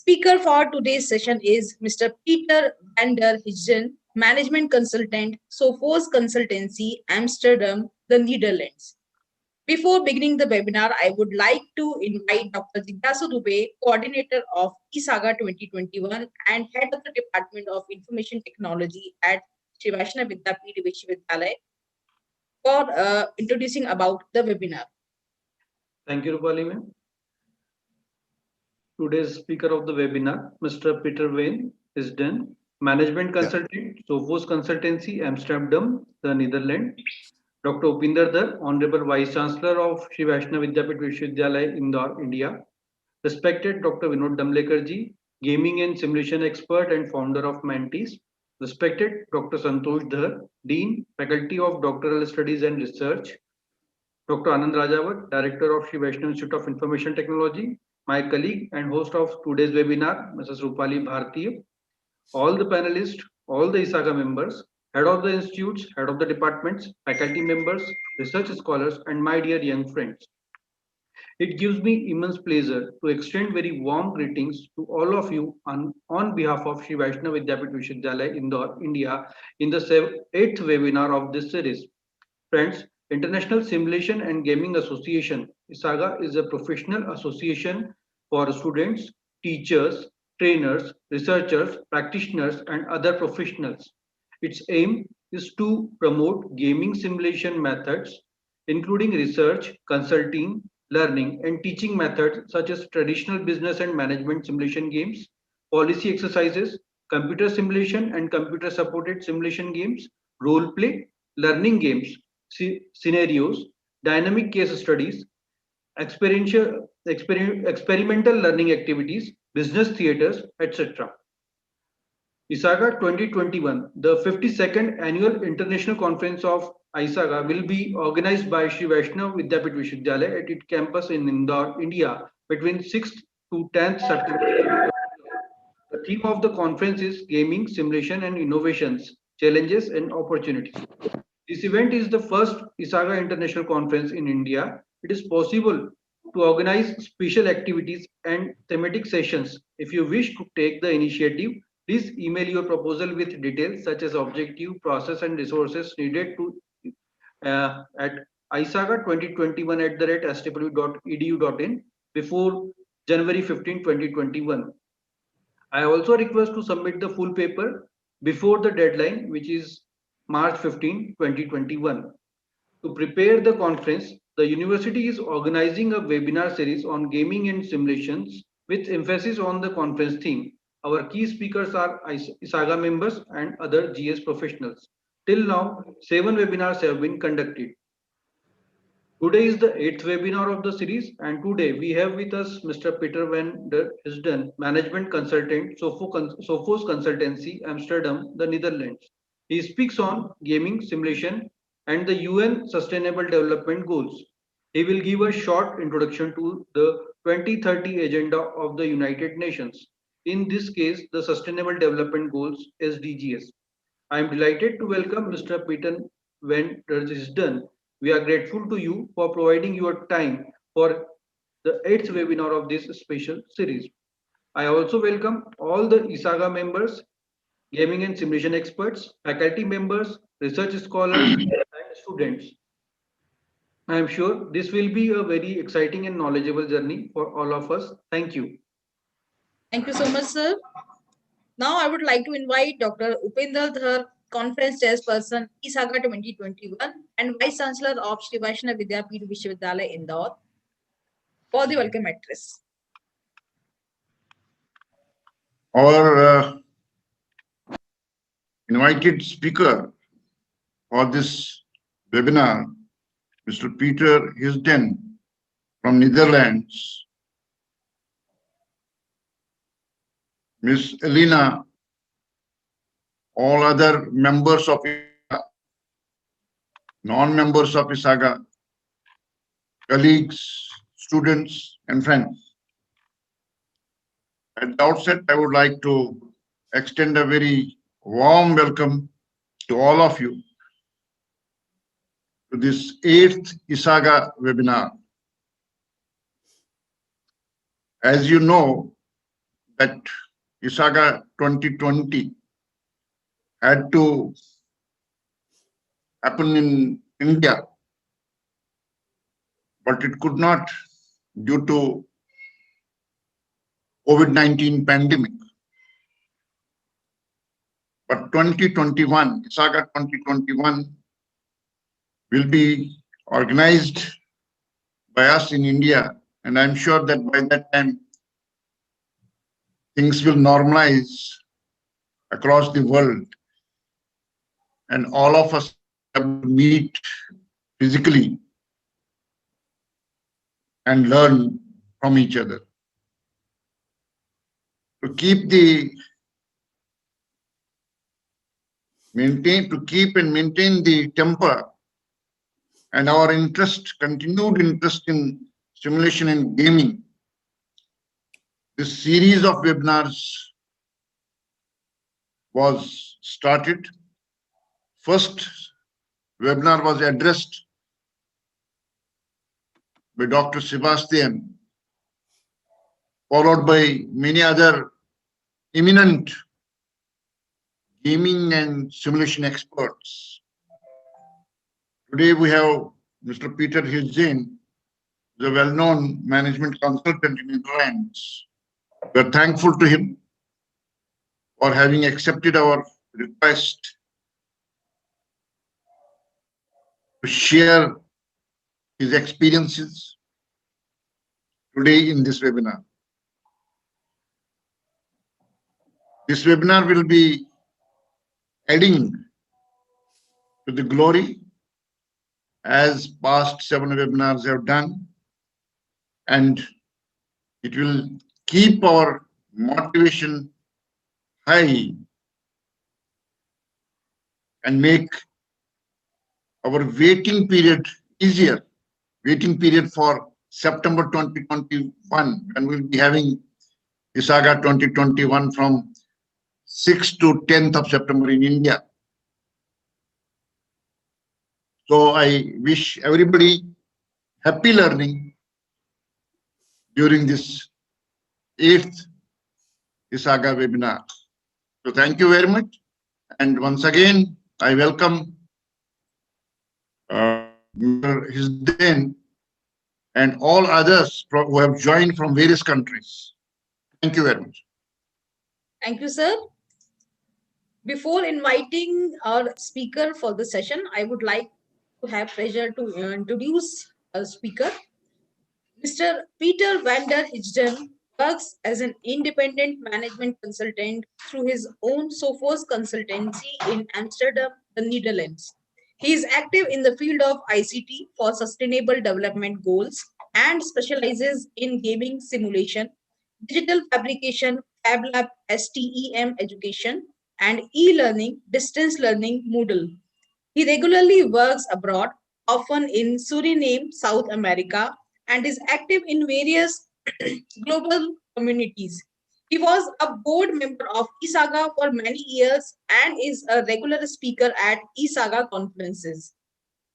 Speaker for today's session is Mr. Peter van der Hijden, Management Consultant, Sophos Consultancy, Amsterdam, the Netherlands. Before beginning the webinar, I would like to invite Dr. Jigyasu Dubey, Coordinator of ISAGA 2021 and Head of the Department of Information Technology at Shri Vaishnav Vidyapeeth Vishwavidyalaya for introducing about the webinar. Thank you, Rupali ma'am. Today's speaker of the webinar, Mr. Peter van Hijden, Management Consultant, Sophos Consultancy, Amsterdam, the Netherlands. Dr. Upinder Dhar, Honorable Vice Chancellor of Shri Vaishnav Vidyapeeth Vishwavidyalaya, Indore, India. Respected Dr. Vinod Damlekarji, Gaming and Simulation Expert and Founder of Mantis. Respected Dr. Santosh Dhar, Dean, Faculty of Doctoral Studies and Research. Dr. Anand Rajawat, Director of Shri Vaishnav Institute of Information Technology. My colleague and host of today's webinar, Mrs. Rupali Bhartiya. All the panelists, all the ISAGA members, head of the institutes, head of the departments, faculty members, research scholars, and my dear young friends. It gives me immense pleasure to extend very warm greetings to all of you on behalf of Shri Vaishnav Vidyapeeth Vishwavidyalaya, Indore, India, in the 8th webinar of this series. Friends, International Simulation and Gaming Association, ISAGA, is a professional association for students, teachers, trainers, researchers, practitioners, and other professionals. Its aim is to promote gaming simulation methods, including research, consulting, learning, and teaching methods such as traditional business and management simulation games, policy exercises, computer simulation and computer-supported simulation games, role play, learning games, scenarios, dynamic case studies, experimental learning activities, business theaters, etc. ISAGA 2021, the 52nd Annual International Conference of ISAGA, will be organized by Shri Vaishnav Vidyapeeth Vishwavidyalaya at its campus in Indore, India, between 6th to 10th September. The theme of the conference is Gaming, Simulation and Innovations, Challenges and Opportunities. This event is the first ISAGA International Conference in India. It is possible to organize special activities and thematic sessions. If you wish to take the initiative, please email your proposal with details such as objective, process and resources needed to at isaga2021@stw.edu.in before January 15, 2021. I also request to submit the full paper before the deadline, which is March 15, 2021. To prepare the conference, the university is organizing a webinar series on gaming and simulations with emphasis on the conference theme. Our key speakers are ISAGA members and other GS professionals. Till now, 7 webinars have been conducted. Today is the 8th webinar of the series, and today we have with us Mr. Peter van der Hijden, Management Consultant, Sophos Consultancy, Amsterdam, the Netherlands. He speaks on gaming, simulation, and the UN Sustainable Development Goals. He will give a short introduction to the 2030 Agenda of the United Nations. In this case, the Sustainable Development Goals, SDGs. I am delighted to welcome Mr. Peter van der Hijden. We are grateful to you for providing your time for the 8th webinar of this special series. I also welcome all the ISAGA members, gaming and simulation experts, faculty members, research scholars, and students. I am sure this will be a very exciting and knowledgeable journey for all of us. Thank you. Thank you so much, sir. Now I would like to invite Dr. Upinder Dhar, Conference Chairperson, ISAGA 2021 and Vice Chancellor of Shri Vaishnav Vidyapeeth Vishwavidyalaya, Indore, for the welcome address. Our invited speaker for this webinar, Mr. Peter Hijden from Netherlands, Ms. Elena, all other members of ISAGA, non-members of ISAGA, colleagues, students, and friends. At the outset, I would like to extend a very warm welcome to all of you to this 8th ISAGA webinar. As you know, that ISAGA 2020 had to happen in India, but it could not due to COVID-19 pandemic. But 2021, ISAGA 2021 will be organized by us in India, and I'm sure that by that time things will normalize across the world, and all of us have to meet physically and learn from each other. To keep and maintain the temper and our continued interest in simulation and gaming, this series of webinars was started. First webinar was addressed by Dr. Sebastian, followed by many other eminent gaming and simulation experts. Today we have Mr. Peter Hijden, the well-known management consultant in Netherlands. We are thankful to him for having accepted our request to share his experiences today in this webinar. This webinar will be adding to the glory as past 7 webinars have done, and it will keep our motivation high and make our waiting period easier, waiting period for September 2021, and we'll be having ISAGA 2021 from 6th to 10th of September in India. So I wish everybody happy learning during this 8th ISAGA webinar. So thank you very much. And once again, I welcome Mr. Hijden and all others who have joined from various countries. Thank you very much. Thank you, sir. Before inviting our speaker for the session, I would like to have pleasure to introduce a speaker. Mr. Peter van der Hijden works as an independent management consultant through his own Sophos consultancy in Amsterdam, the Netherlands. He is active in the field of ICT for sustainable development goals and specializes in gaming simulation, digital fabrication, Fab Lab, STEM education, and e-learning, distance learning Moodle. He regularly works abroad, often in Suriname, South America, and is active in various global communities. He was a board member of ISAGA for many years and is a regular speaker at ISAGA conferences.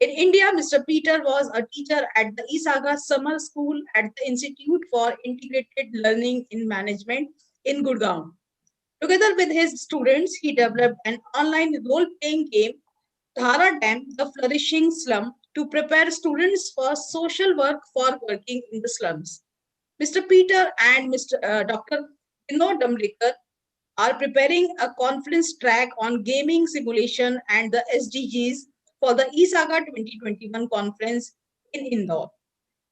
In India, Mr. Peter was a teacher at the ISAGA Summer School at the Institute for Integrated Learning in Management in Gurgaon. Together with his students, he developed an online role-playing game, Dhara Dam, the Flourishing Slum, to prepare students for social work for working in the slums. Mr. Peter and Dr. Vinod Damlikar are preparing a conference track on gaming simulation and the SDGs for the ISAGA 2021 conference in Indore.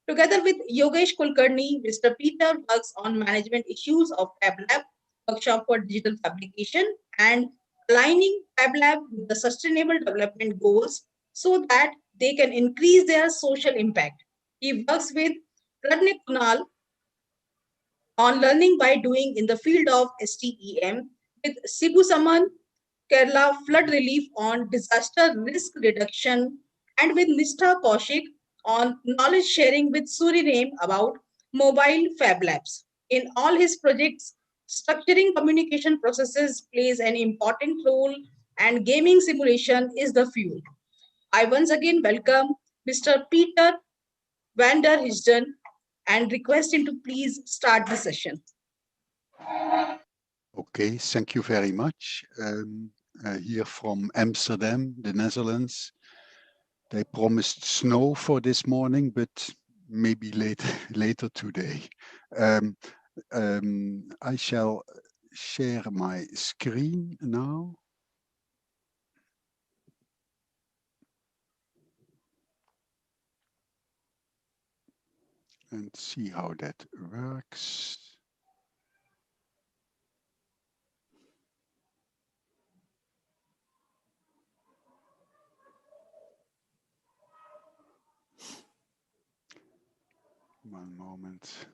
Together with Yogesh Kulkarni, Mr. Peter works on management issues of Fab Lab, workshop for digital fabrication, and aligning Fab Lab with the sustainable development goals so that they can increase their social impact. He works with Pradnik Kunal on learning by doing in the field of STEM, with Sibu Saman Kerala flood relief on disaster risk reduction, and with Nishtha Kaushik on knowledge sharing with Suriname about mobile fab labs. In all his projects, structuring communication processes plays an important role, and gaming simulation is the fuel. I once again welcome Mr. Peter van der Hijden and request him to please start the session. Okay, thank you very much. Here from Amsterdam, the Netherlands. They promised snow for this morning, but maybe later today. I shall share my screen now. And see how that works. One moment.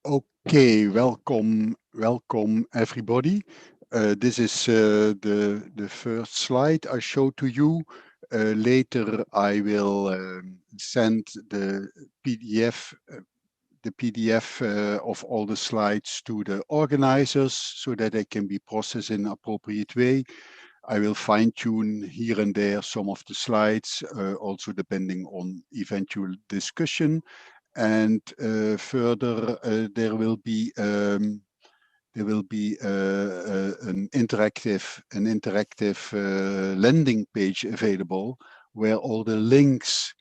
Okay, welcome everybody. This is the first slide I show to you. Later I will send the PDF of all the slides to the organizers so that they can be processed in an appropriate way. I will fine tune here and there some of the slides, also depending on eventual discussion. And further, there will be an interactive landing page available where all the links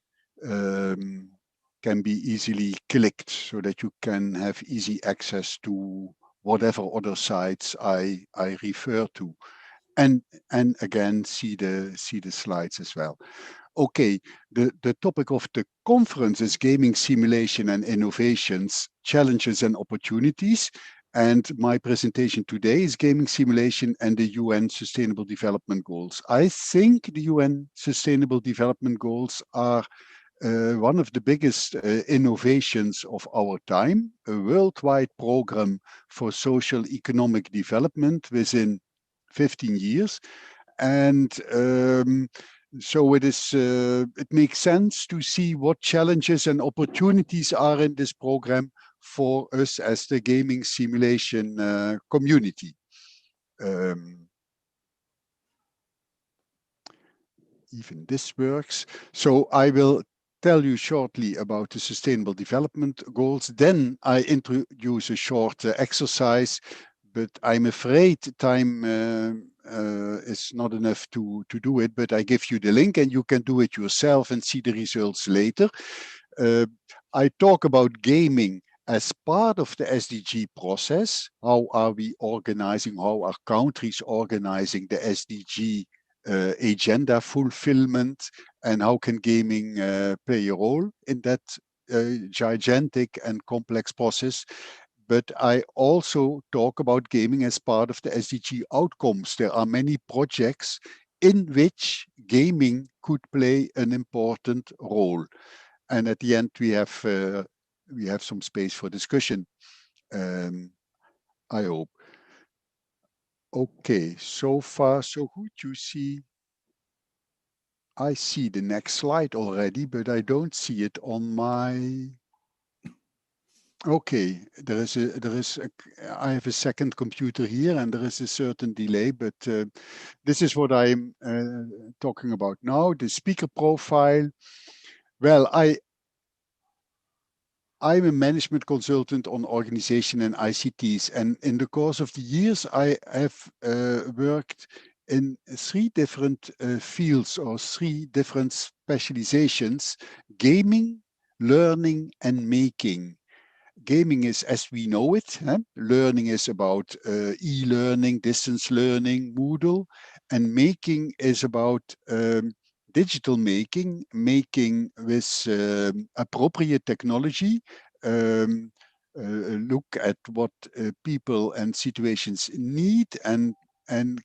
can be easily clicked so that you can have easy access to whatever other sites I refer to, and again see the slides as well. Okay, the topic of the conference is gaming simulation and innovations, challenges and opportunities. And my presentation today is gaming simulation and the UN Sustainable Development Goals. I think the UN Sustainable Development Goals are one of the biggest innovations of our time, a worldwide program for social economic development within 15 years. And so it makes sense to see what challenges and opportunities are in this program for us as the gaming simulation community. Even this works. So I will tell you shortly about the Sustainable Development Goals. Then I introduce a short exercise, but I'm afraid time is not enough to do it, but I give you the link and you can do it yourself and see the results later. I talk about gaming as part of the SDG process. How are we organizing, how are countries organizing the SDG agenda fulfillment, and how can gaming play a role in that gigantic and complex process? But I also talk about gaming as part of the SDG outcomes. There are many projects in which gaming could play an important role. And at the end, we have some space for discussion, I hope. Okay, so far so good. You see, I see the next slide already, but I don't see it on my. Okay, I have a second computer here and there is a certain delay, but this is what I'm talking about now, the speaker profile. Well, I'm a management consultant on organization and ICTs, and in the course of the years, I have worked in 3 different fields or 3 different specializations: gaming, learning, and making. Gaming is as we know it. Learning is about e-learning, distance learning, Moodle, and making is about digital making with appropriate technology. Look at what people and situations need and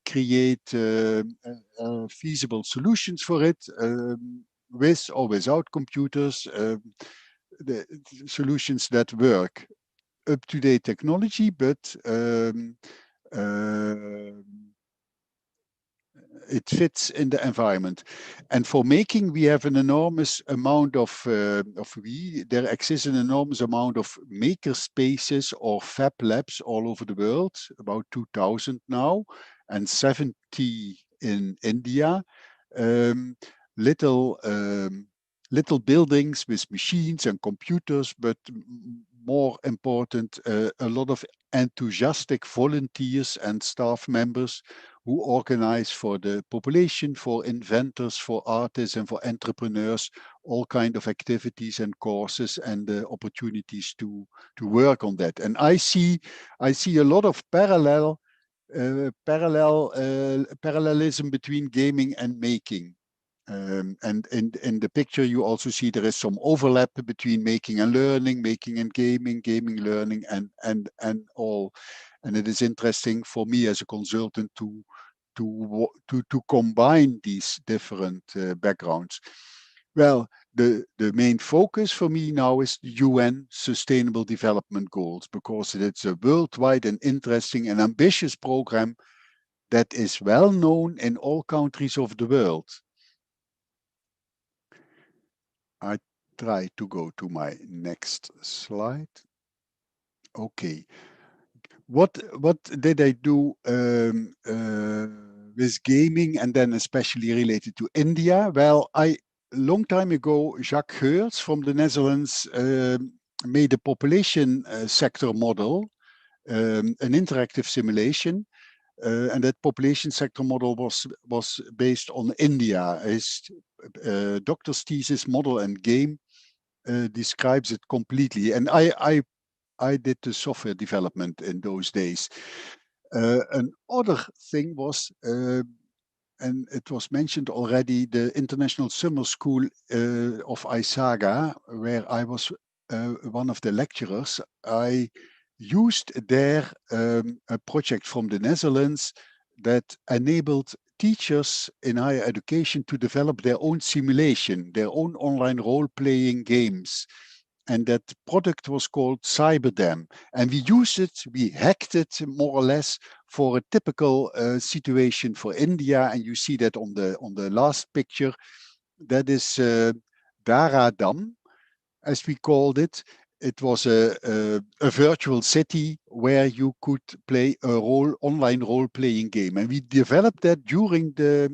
create feasible solutions for it, with or without computers. The solutions that work, up-to-date technology, but it fits in the environment. And for making, we have an enormous amount there exists an enormous amount of maker spaces or fab labs all over the world, about 2,000 now, and 70 in India. Little buildings with machines and computers, but more important, a lot of enthusiastic volunteers and staff members who organize for the population, for inventors, for artists, and for entrepreneurs, all kind of activities and courses and opportunities to work on that. And I see a lot of parallelism between gaming and making. And in the picture, you also see there is some overlap between making and learning, making and gaming, gaming, learning, and all. And it is interesting for me as a consultant to combine these different backgrounds. Well, the main focus for me now is the UN Sustainable Development Goals, because it's a worldwide and interesting and ambitious program that is well known in all countries of the world. I try to go to my next slide. Okay. What did I do with gaming, and then especially related to India? Well, long time ago, Jacques Geurts from the Netherlands made a population sector model, an interactive simulation. And that population sector model was based on India. His doctor's thesis model and game describes it completely. And I did the software development in those days. Another thing was, and it was mentioned already, the International Summer School of ISAGA, where I was one of the lecturers. I used there a project from the Netherlands that enabled teachers in higher education to develop their own simulation, their own online role-playing games. And that product was called Cyberdam. And we used it, we hacked it more or less for a typical situation for India. And you see that on the last picture. That is Dharadam, as we called it. It was a virtual city where you could play a online role-playing game. And we developed that during the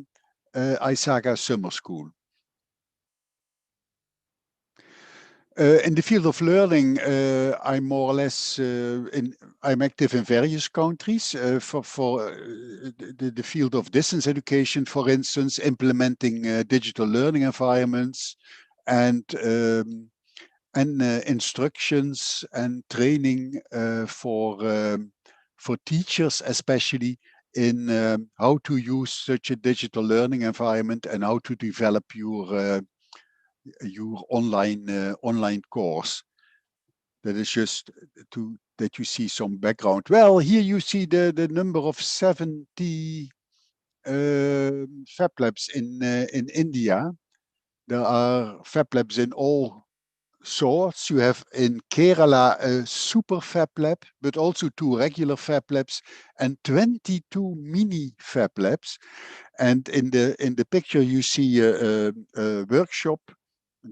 ISAGA Summer School. In the field of learning, I'm more or less I'm active in various countries for the field of distance education, for instance, implementing digital learning environments and instructions and training for teachers, especially in how to use such a digital learning environment and how to develop your online course. That is just that you see some background. Well, here you see the number of 70 fab labs in India. There are fab labs in all sorts. You have in Kerala a super fab lab, but also 2 regular fab labs and 22 mini fab labs. And in the picture you see a workshop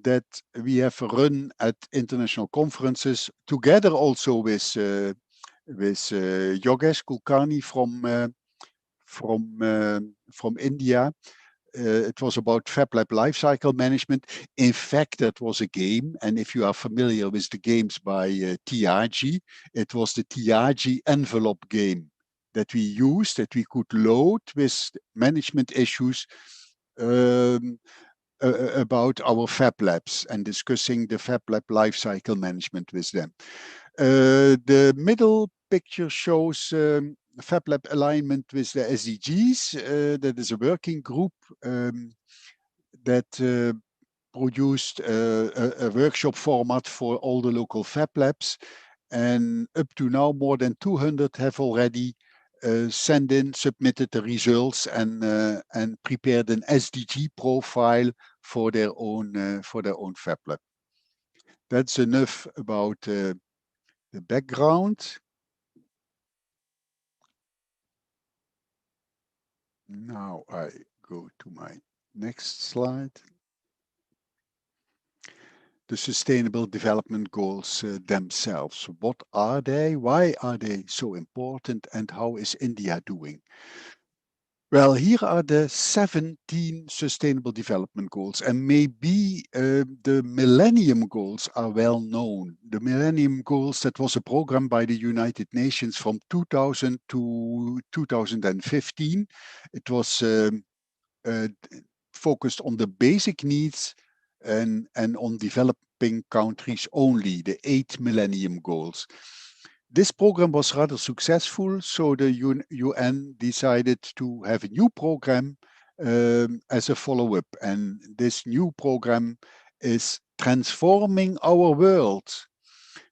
that we have run at international conferences together also with Yogesh Kulkarni from India. It was about Fab Lab lifecycle management. In fact, that was a game, and if you are familiar with the games by Tyagi, it was the Tyagi envelope game that we used, that we could load with management issues about our Fab Labs and discussing the Fab Lab lifecycle management with them. The middle picture shows Fab Lab alignment with the SDGs. That is a working group that produced a workshop format for all the local Fab Labs. And up to now, more than 200 have already submitted the results and prepared an SDG profile for their own Fab Lab. That's enough about the background. Now I go to my next slide. The Sustainable Development Goals themselves. What are they? Why are they so important? And how is India doing? Well, here are the 17 Sustainable Development Goals, and maybe the Millennium Goals are well known. The Millennium Goals, that was a program by the United Nations from 2000 to 2015. It was focused on the basic needs and on developing countries only, the 8 Millennium Goals. This program was rather successful, so the UN decided to have a new program as a follow-up. And this new program is Transforming Our World,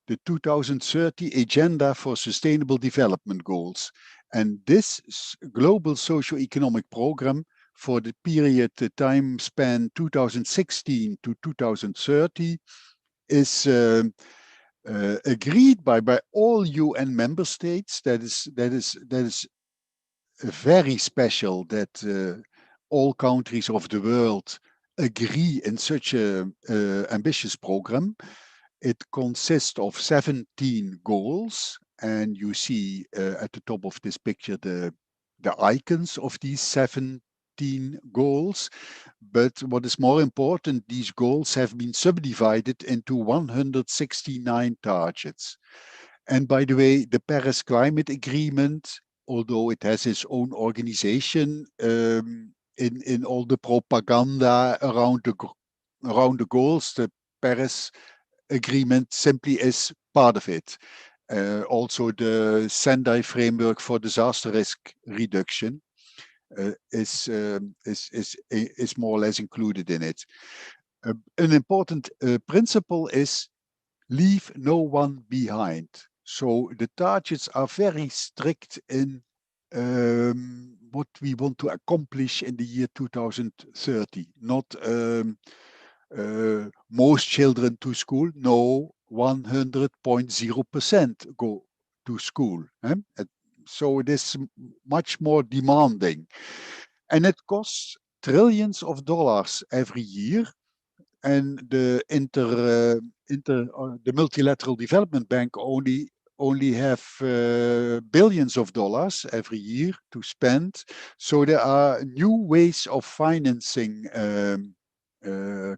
the 2030 Agenda for Sustainable Development Goals. And this global socio-economic program for the period, the time span 2016 to 2030, is agreed by all UN member states. That is very special that all countries of the world agree in such a ambitious program. It consists of 17 goals, and you see at the top of this picture the icons of these 17 goals. But what is more important, these goals have been subdivided into 169 targets. And by the way, the Paris Climate Agreement, although it has its own organization, in all the propaganda around the goals, the Paris Agreement simply is part of it. Also, the Sendai framework for disaster risk reduction is more or less included in it. An important principle is leave no one behind. So the targets are very strict in what we want to accomplish in the year 2030. Not most children to school. No, 100.0% go to school. So it is much more demanding. And it costs trillions of dollars every year. And the the multilateral development bank only have billions of dollars every year to spend. So there are new ways of financing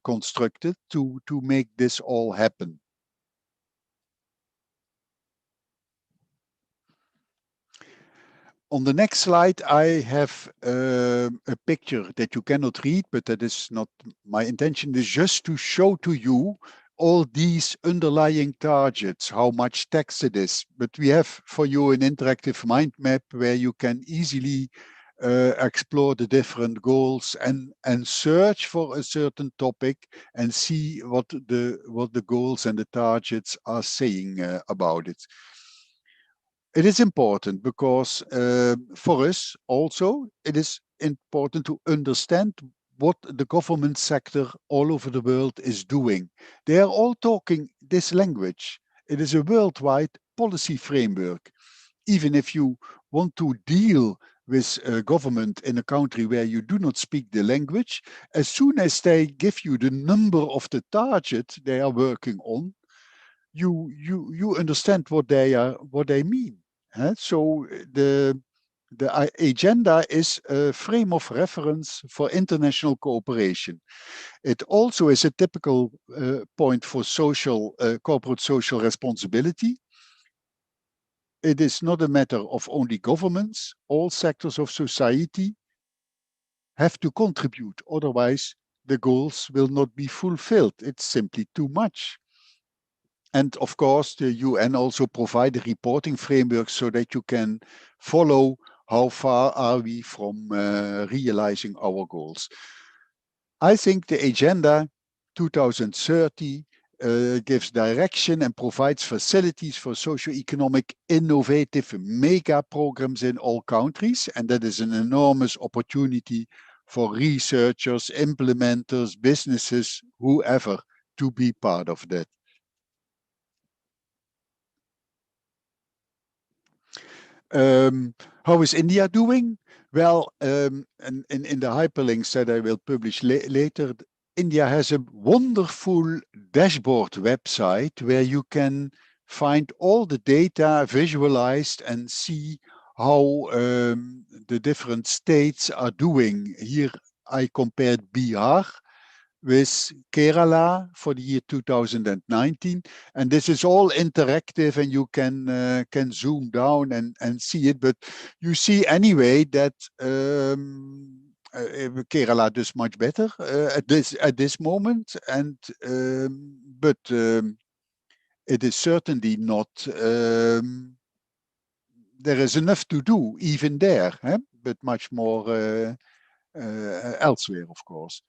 constructed to make this all happen. On the next slide, I have a picture that you cannot read, but that is not my intention. Is just to show to you all these underlying targets, how much text it is. But we have for you an interactive mind map where you can easily explore the different goals and search for a certain topic and see what the goals and the targets are saying about it. It is important because for us also, it is important to understand what the government sector all over the world is doing. They are all talking this language. It is a worldwide policy framework. Even if you want to deal with a government in a country where you do not speak the language, as soon as they give you the number of the target they are working on, you understand what they mean. So the agenda is a frame of reference for international cooperation. It also is a typical point for corporate social responsibility. It is not a matter of only governments. All sectors of society have to contribute. Otherwise, the goals will not be fulfilled. It's simply too much. And of course, the UN also provide a reporting framework so that you can follow how far are we from realizing our goals. I think the Agenda 2030 gives direction and provides facilities for socio-economic innovative mega programs in all countries. And that is an enormous opportunity for researchers, implementers, businesses, whoever, to be part of that. How is India doing? Well, and in the hyperlinks that I will publish later, India has a wonderful dashboard website where you can find all the data visualized and see how the different states are doing. Here I compared Bihar with Kerala for the year 2019, and this is all interactive, and you can zoom down and see it. But you see anyway that Kerala does much better at this moment, and but it is certainly not. There is enough to do even there, but much more elsewhere, of course.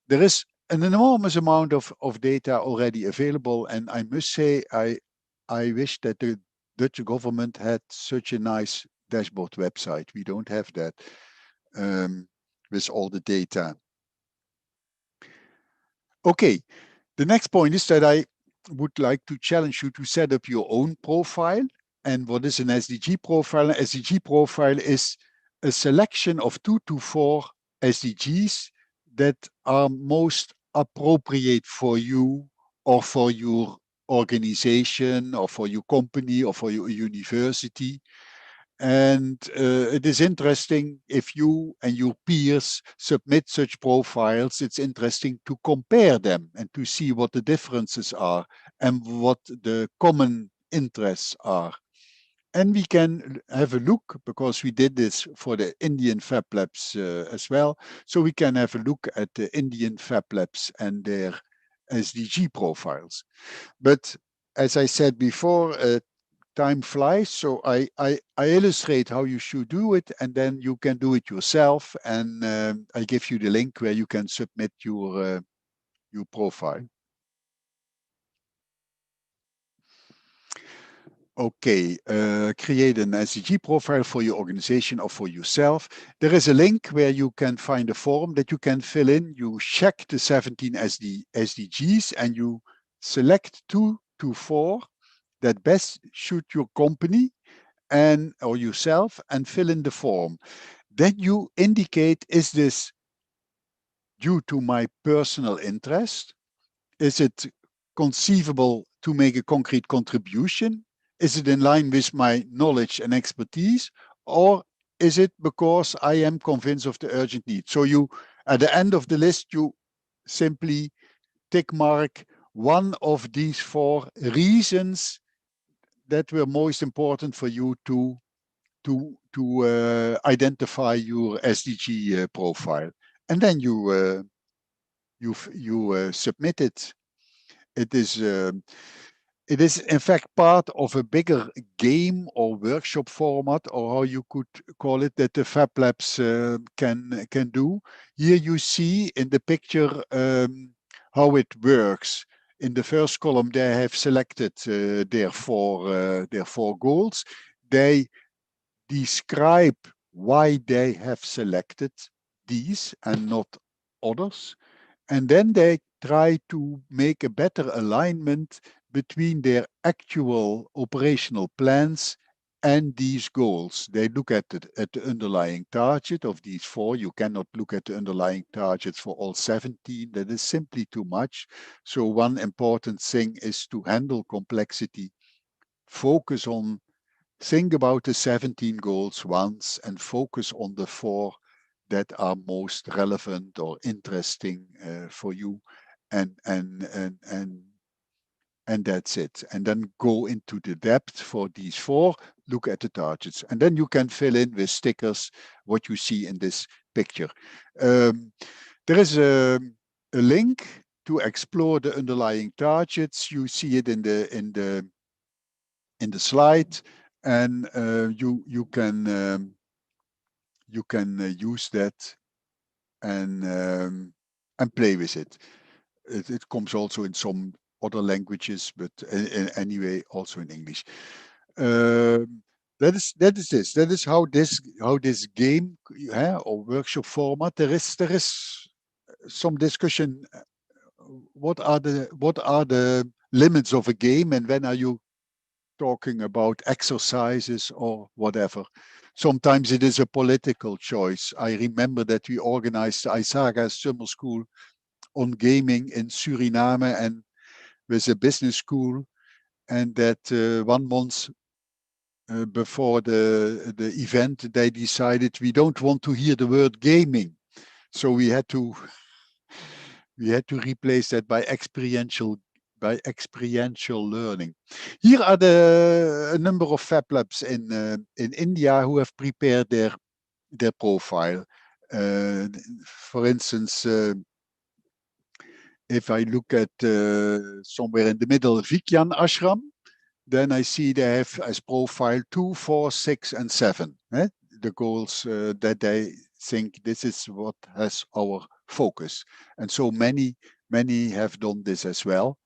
There is an enormous amount of data already available, and I must say I wish that the Dutch government had such a nice dashboard website. We don't have that with all the data. Okay, the next point is that I would like to challenge you to set up your own profile. And what is an SDG profile? An SDG profile is a selection of 2 to 4 SDGs that are most appropriate for you or for your organization or for your company or for your university. And it is interesting if you and your peers submit such profiles, it's interesting to compare them and to see what the differences are and what the common interests are. And we can have a look, because we did this for the Indian Fab Labs as well. So we can have a look at the Indian Fab Labs and their SDG profiles. But as I said before, time flies, so I illustrate how you should do it, and then you can do it yourself. And I give you the link where you can submit your profile. Okay, create an SDG profile for your organization or for yourself. There is a link where you can find a form that you can fill in. You check the 17 SDGs and you select 2 to 4 that best suit your company and or yourself, and fill in the form. Then you indicate, is this due to my personal interest? Is it conceivable to make a concrete contribution? Is it in line with my knowledge and expertise? Or is it because I am convinced of the urgent need? So you, at the end of the list, you simply tick mark one of these 4 reasons that were most important for you to identify your SDG profile, and then you submit it. It is in fact part of a bigger game or workshop format, or how you could call it, that the Fab Labs can do. Here you see in the picture how it works. In the first column, they have selected their four goals. They describe why they have selected these and not others. And then they try to make a better alignment between their actual operational plans and these goals. They look at the underlying target of these 4. You cannot look at the underlying targets for all 17. That is simply too much. So one important thing is to handle complexity. Think about the 17 goals once and focus on the 4 that are most relevant or interesting for you, and that's it. And then go into the depth for these 4, look at the targets, and then you can fill in with stickers what you see in this picture. There is a link to explore the underlying targets. You see it in the slide, and you can use that and play with it. It comes also in some other languages, but anyway, also in English. That is this. That is how this game or workshop format. There is some discussion. What are the limits of a game, and when are you talking about exercises or whatever? Sometimes it is a political choice. I remember that we organized the ISAGA summer school on gaming in Suriname and with a business school, and that 1 month before the event, they decided we don't want to hear the word gaming. So we had to replace that by experiential learning. Here are a number of Fab Labs in India who have prepared their profile. For instance, if I look at somewhere in the middle, Vigyan Ashram, then I see they have as profile 2, 4, 6, and 7. The goals that they think this is what has our focus. And so many have done this as well.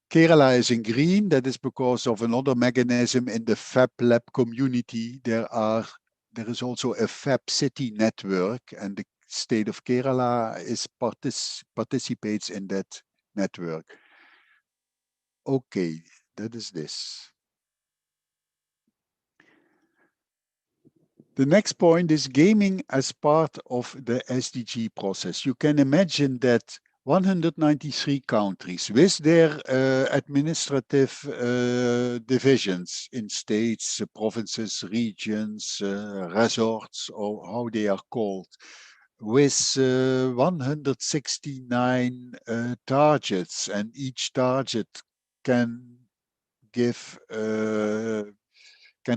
Kerala is in green. That is because of another mechanism in the Fab Lab community. There is also a Fab City network, and the state of Kerala participates in that network. Okay, that is this. The next point is gaming as part of the SDG process. You can imagine that 193 countries with their administrative divisions in states, provinces, regions, resorts, or how they are called, with 169 targets, and each target can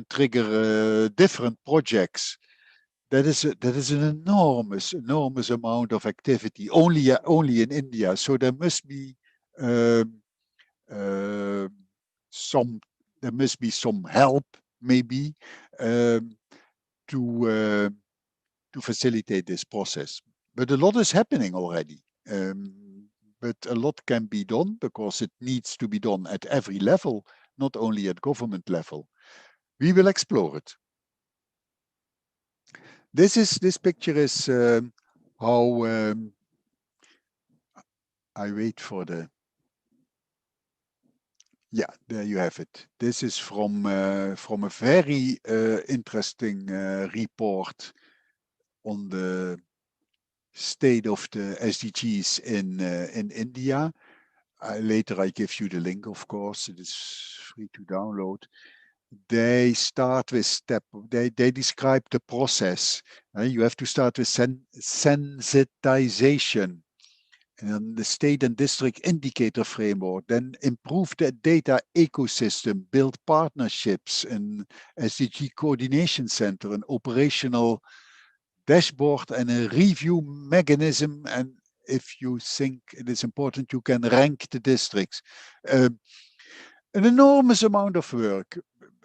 trigger different projects. That is an enormous amount of activity only in India. So there must be some help maybe to facilitate this process. But a lot is happening already. But a lot can be done because it needs to be done at every level, not only at government level. We will explore it. This picture is how I wait for the. Yeah, there you have it. This is from a very interesting report on the state of the SDGs in India. Later I give you the link, of course. It is free to download. They start with they describe the process. You have to start with sensitization, and the state and district indicator framework, then improve the data ecosystem, build partnerships, an SDG coordination center, an operational dashboard, and a review mechanism. And if you think it is important, you can rank the districts. An enormous amount of work.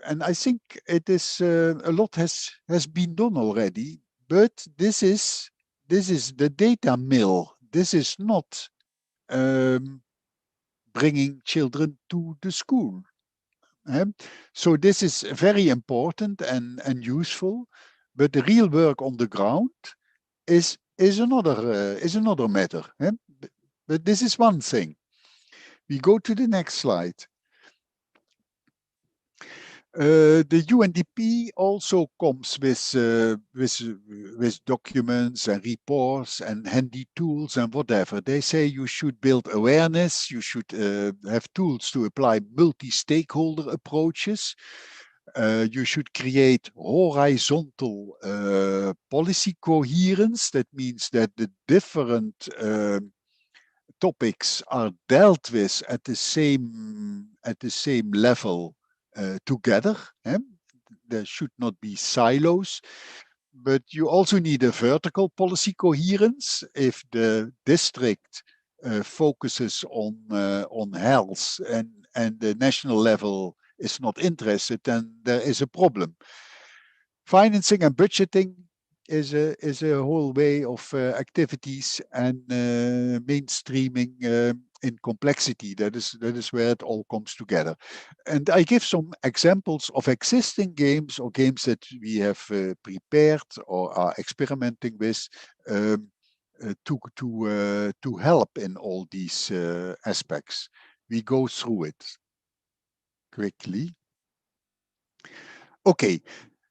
And I think it is a lot has been done already, but this is the data mill. This is not bringing children to the school. So this is very important and useful, but the real work on the ground is another matter. But this is one thing. We go to the next slide. The UNDP also comes with documents and reports and handy tools and whatever. They say you should build awareness, you should have tools to apply multi-stakeholder approaches. You should create horizontal policy coherence. That means that the different topics are dealt with at the same level together. There should not be silos, but you also need a vertical policy coherence. If the district focuses on health and the national level is not interested, then there is a problem. Financing and budgeting is a whole way of activities, and mainstreaming in complexity. That is where it all comes together. And I give some examples of existing games or games that we have prepared or are experimenting with to help in all these aspects. We go through it quickly. Okay,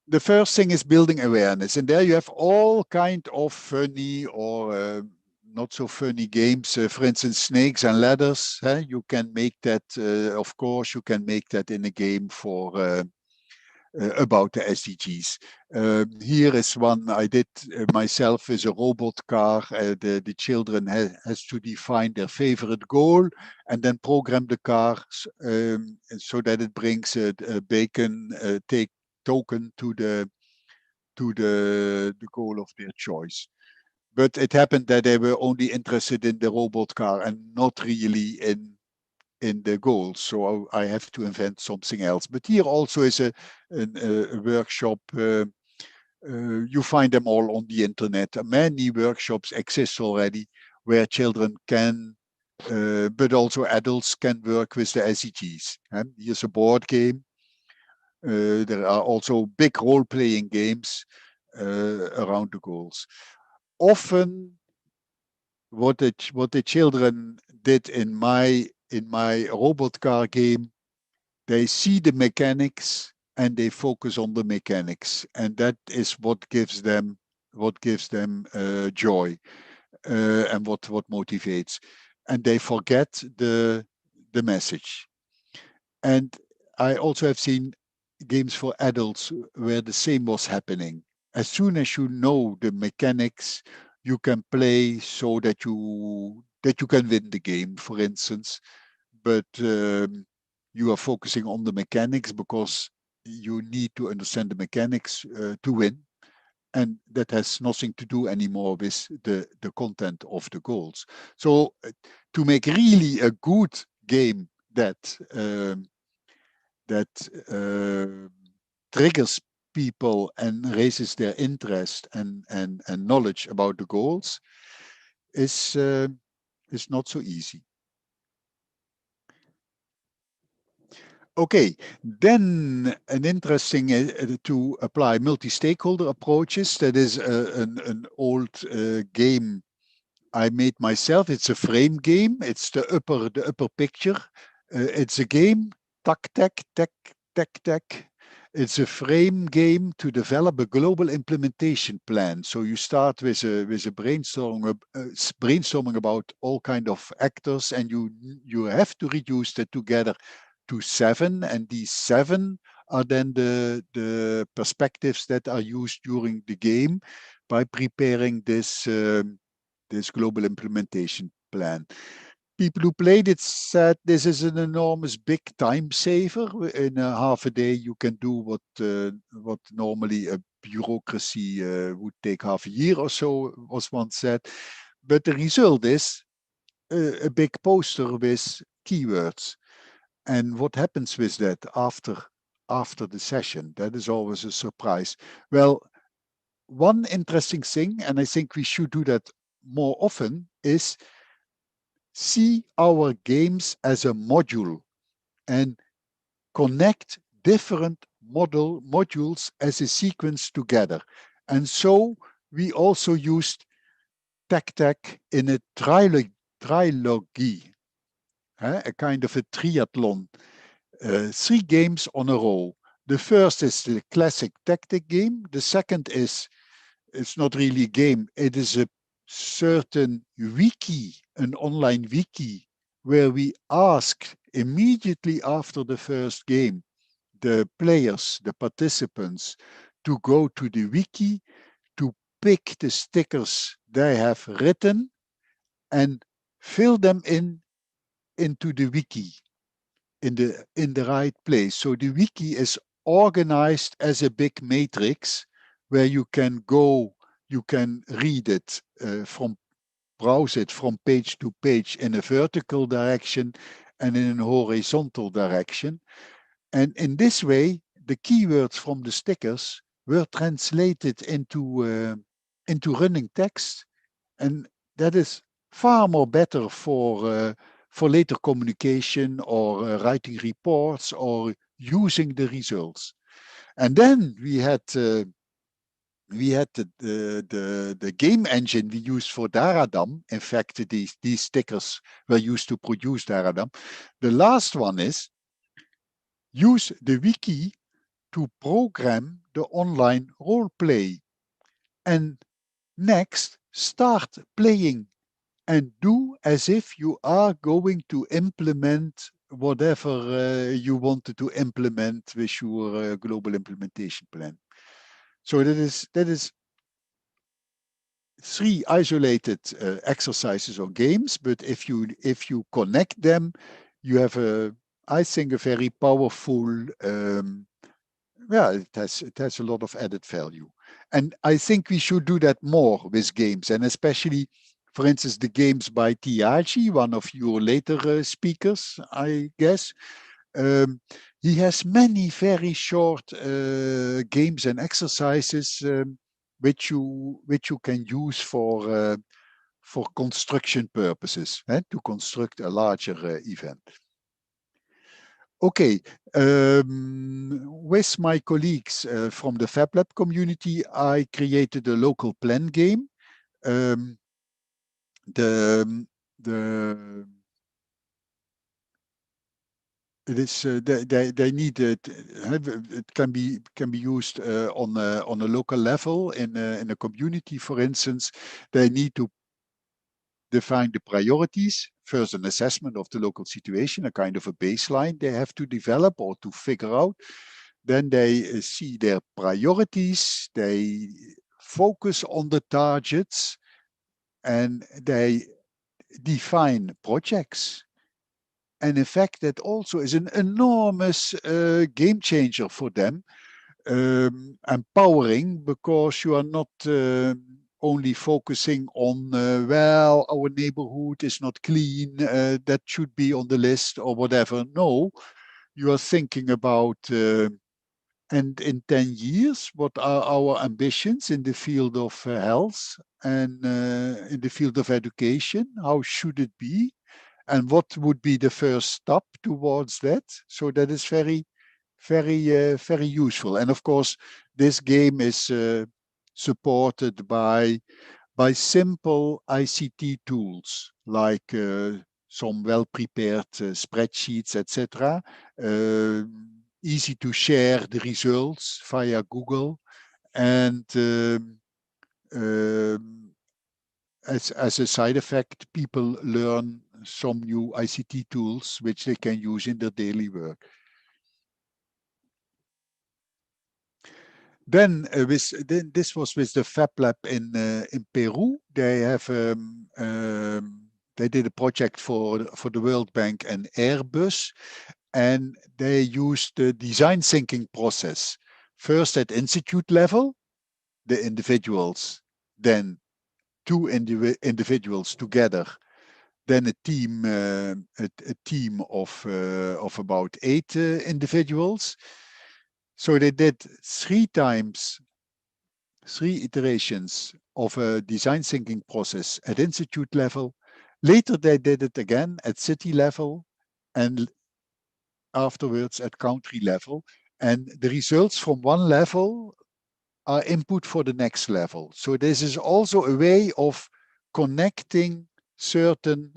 the first thing is building awareness, and there you have all kind of funny or not so funny games. For instance, snakes and ladders. You can make that. Of course, you can make that in a game for about the SDGs. Here is one I did myself with a robot car. The children has to define their favorite goal and then program the car so that it brings a bacon take token to the goal of their choice. But it happened that they were only interested in the robot car and not really in the goals. So I have to invent something else. But here also is a workshop. You find them all on the internet. Many workshops exist already where children can, but also adults can work with the SDGs. And here's a board game. There are also big role-playing games around the goals. Often, what the children did in my robot car game, they see the mechanics and they focus on the mechanics, and that is what gives them joy and what motivates, and they forget the message. And I also have seen games for adults where the same was happening. As soon as you know the mechanics, you can play so that you can win the game, for instance. But you are focusing on the mechanics because you need to understand the mechanics to win. And that has nothing to do anymore with the content of the goals. So to make really a good game that triggers people and raises their interest and knowledge about the goals is not so easy. Okay, then an interesting to apply multi-stakeholder approaches. That is an old game I made myself. It's a frame game. It's the upper picture. It's a game, tac, tac, tac, tac, tac. It's a frame game to develop a global implementation plan. So you start with a brainstorming about all kind of actors, and you have to reduce that together to 7, and these 7 are then the perspectives that are used during the game by preparing this global implementation plan. People who played it said this is an enormous big time saver. In a half a day, you can do what normally a bureaucracy would take half a year or so, was once said. But the result is a big poster with keywords. And what happens with that after the session? That is always a surprise. Well, one interesting thing, and I think we should do that more often, is see our games as a module and connect different modules as a sequence together. And so we also used tactac in a trilogy, a kind of a triathlon, 3 games on a row. The first is the classic tactic game. The second is, it's not really a game, it is a certain wiki, an online wiki, where we ask immediately after the first game the players, the participants, to go to the wiki to pick the stickers they have written and fill them into the wiki in the right place. So the wiki is organized as a big matrix where you can go, you can read it browse it from page to page in a vertical direction and in a horizontal direction. And in this way, the keywords from the stickers were translated into running text, and that is far more better for later communication or writing reports or using the results. And then we had the game engine we used for Daradam. In fact, these stickers were used to produce Daradam. The last one is use the wiki to program the online role play. And next, start playing and do as if you are going to implement whatever you wanted to implement with your global implementation plan. So that is 3 isolated exercises or games, but if you connect them, you have I think a very powerful it has a lot of added value. And I think we should do that more with games, and especially, for instance, the games by Tiaji, one of your later speakers, I guess. He has many very short games and exercises which you can use for construction purposes, to construct a larger event. Okay, with my colleagues from the FabLab community, I created a local plan game. The It is they need it can be used on a local level in a community. For instance, they need to define the priorities, first an assessment of the local situation, a kind of a baseline they have to develop or to figure out. Then they see their priorities, they focus on the targets, and they define projects. And in fact, that also is an enormous game changer for them, empowering, because you are not only focusing on, well, our neighborhood is not clean, that should be on the list or whatever. No, you are thinking about, and in 10 years, what are our ambitions in the field of health and in the field of education? How should it be? And what would be the first step towards that? So that is very, very useful. And of course, this game is supported by simple ICT tools like some well-prepared spreadsheets, etc. Easy to share the results via Google, and as a side effect, people learn some new ICT tools which they can use in their daily work. Then this was with the Fab Lab in Peru. They have they did a project for the World Bank and Airbus, and they used the design thinking process first at institute level, the individuals, then two individuals together, then a team of about 8 individuals. So they did 3 iterations of a design thinking process at institute level. Later they did it again at city level, and afterwards at country level. And the results from one level are input for the next level. So this is also a way of connecting certain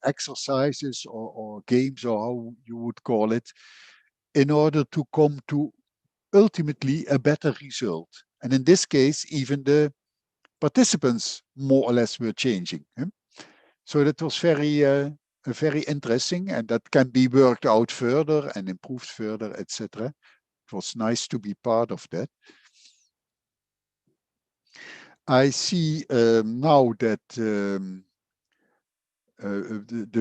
exercises or games, or how you would call it, in order to come to ultimately a better result. And in this case, even the participants more or less were changing. So that was very interesting, and that can be worked out further and improved further, etc. It was nice to be part of that. I see now that the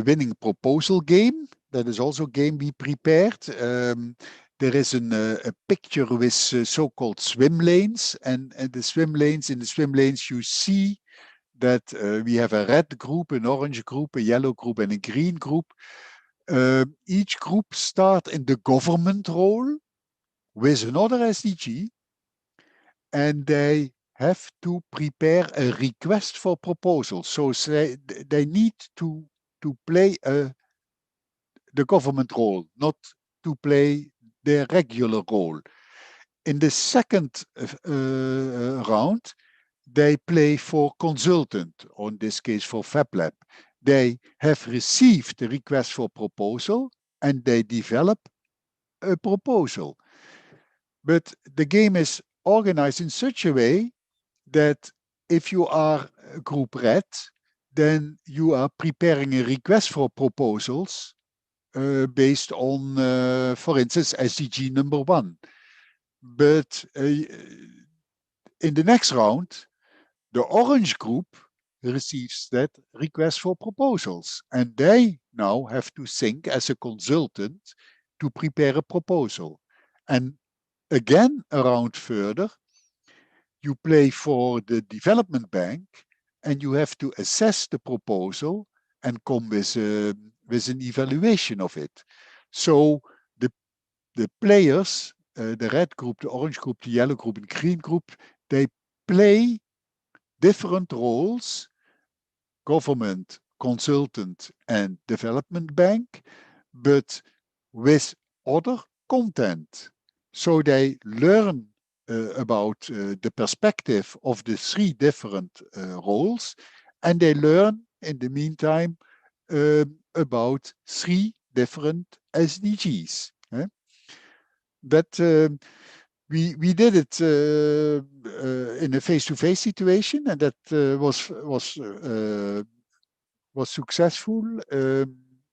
winning proposal game, that is also a game we prepared. There is a picture with so-called swim lanes, and in the swim lanes you see that we have a red group, an orange group, a yellow group, and a green group. Each group starts in the government role with another SDG, and they have to prepare a request for proposal. So they need to play the government role, not to play their regular role. In the second round, they play for consultant, or in this case for FabLab. They have received the request for proposal and they develop a proposal. But the game is organized in such a way that if you are group red, then you are preparing a request for proposals based on, for instance, SDG number 1. But in the next round, the orange group receives that request for proposals, and they now have to think as a consultant to prepare a proposal. And again, a round further, you play for the development bank, and you have to assess the proposal and come with an evaluation of it. So the players, the red group, the orange group, the yellow group, and green group, they play different roles: government, consultant, and development bank, but with other content. So they learn about the perspective of the 3 different roles, and they learn in the meantime about 3 different SDGs. That we did it in a face-to-face situation, and that was successful.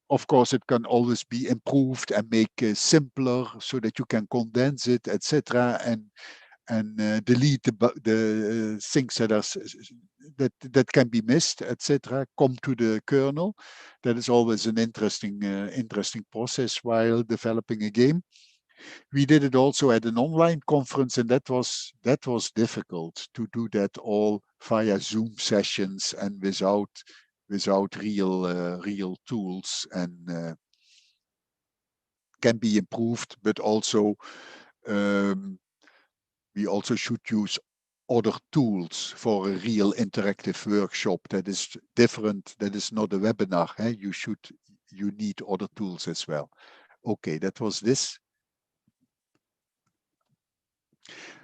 Of course, it can always be improved and make simpler so that you can condense it, etc., and delete the things that are that can be missed, etc. Come to the kernel. That is always an interesting process while developing a game. We did it also at an online conference, and that was difficult to do that all via Zoom sessions and without real tools, and can be improved, but also we also should use other tools for a real interactive workshop that is different. That is not a webinar. You need other tools as well. Okay, that was this.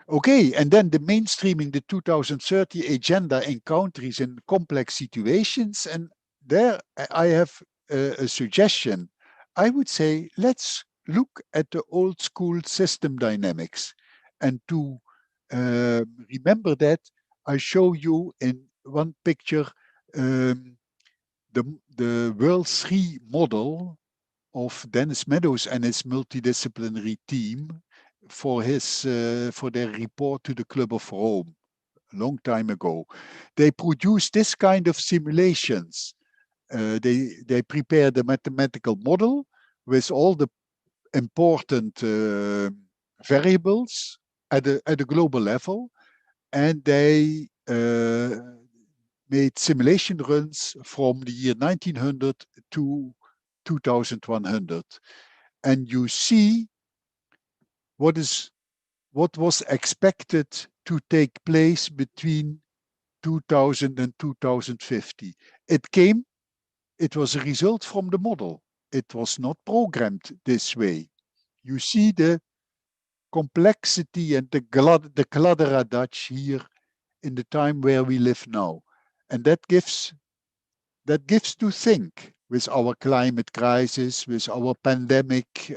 Okay, and then the mainstreaming the 2030 agenda in countries in complex situations. And there I have a suggestion. I would say let's look at the old school system dynamics. And to remember that, I show you in one picture the World 3 model of Dennis Meadows and his multidisciplinary team for their report to the Club of Rome a long time ago. They produced this kind of simulations. They prepared a mathematical model with all the important variables at a global level, and they made simulation runs from the year 1900 to 2100. And you see what was expected to take place between 2000 and 2050. It was a result from the model. It was not programmed this way. You see the complexity and the kladderadatsch here in the time where we live now. And that gives to think with our climate crisis, with our pandemic,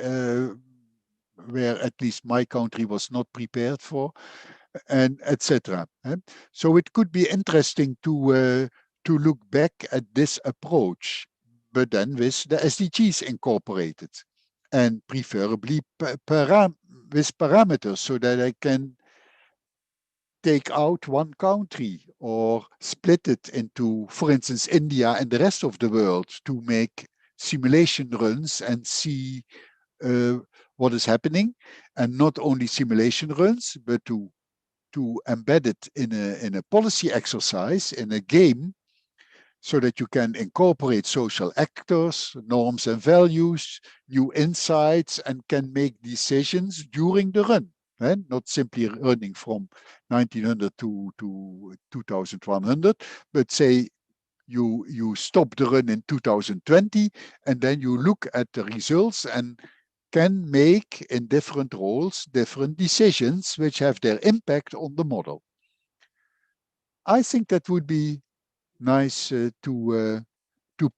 where at least my country was not prepared for, and etc. So it could be interesting to look back at this approach, but then with the SDGs incorporated, and preferably with parameters so that I can take out one country or split it into, for instance, India and the rest of the world to make simulation runs and see what is happening, and not only simulation runs, but to embed it in a policy exercise, in a game, so that you can incorporate social actors, norms and values, new insights, and can make decisions during the run. Not simply running from 1900 to 2100, but say you stop the run in 2020, and then you look at the results and can make in different roles different decisions which have their impact on the model. I think that would be nice to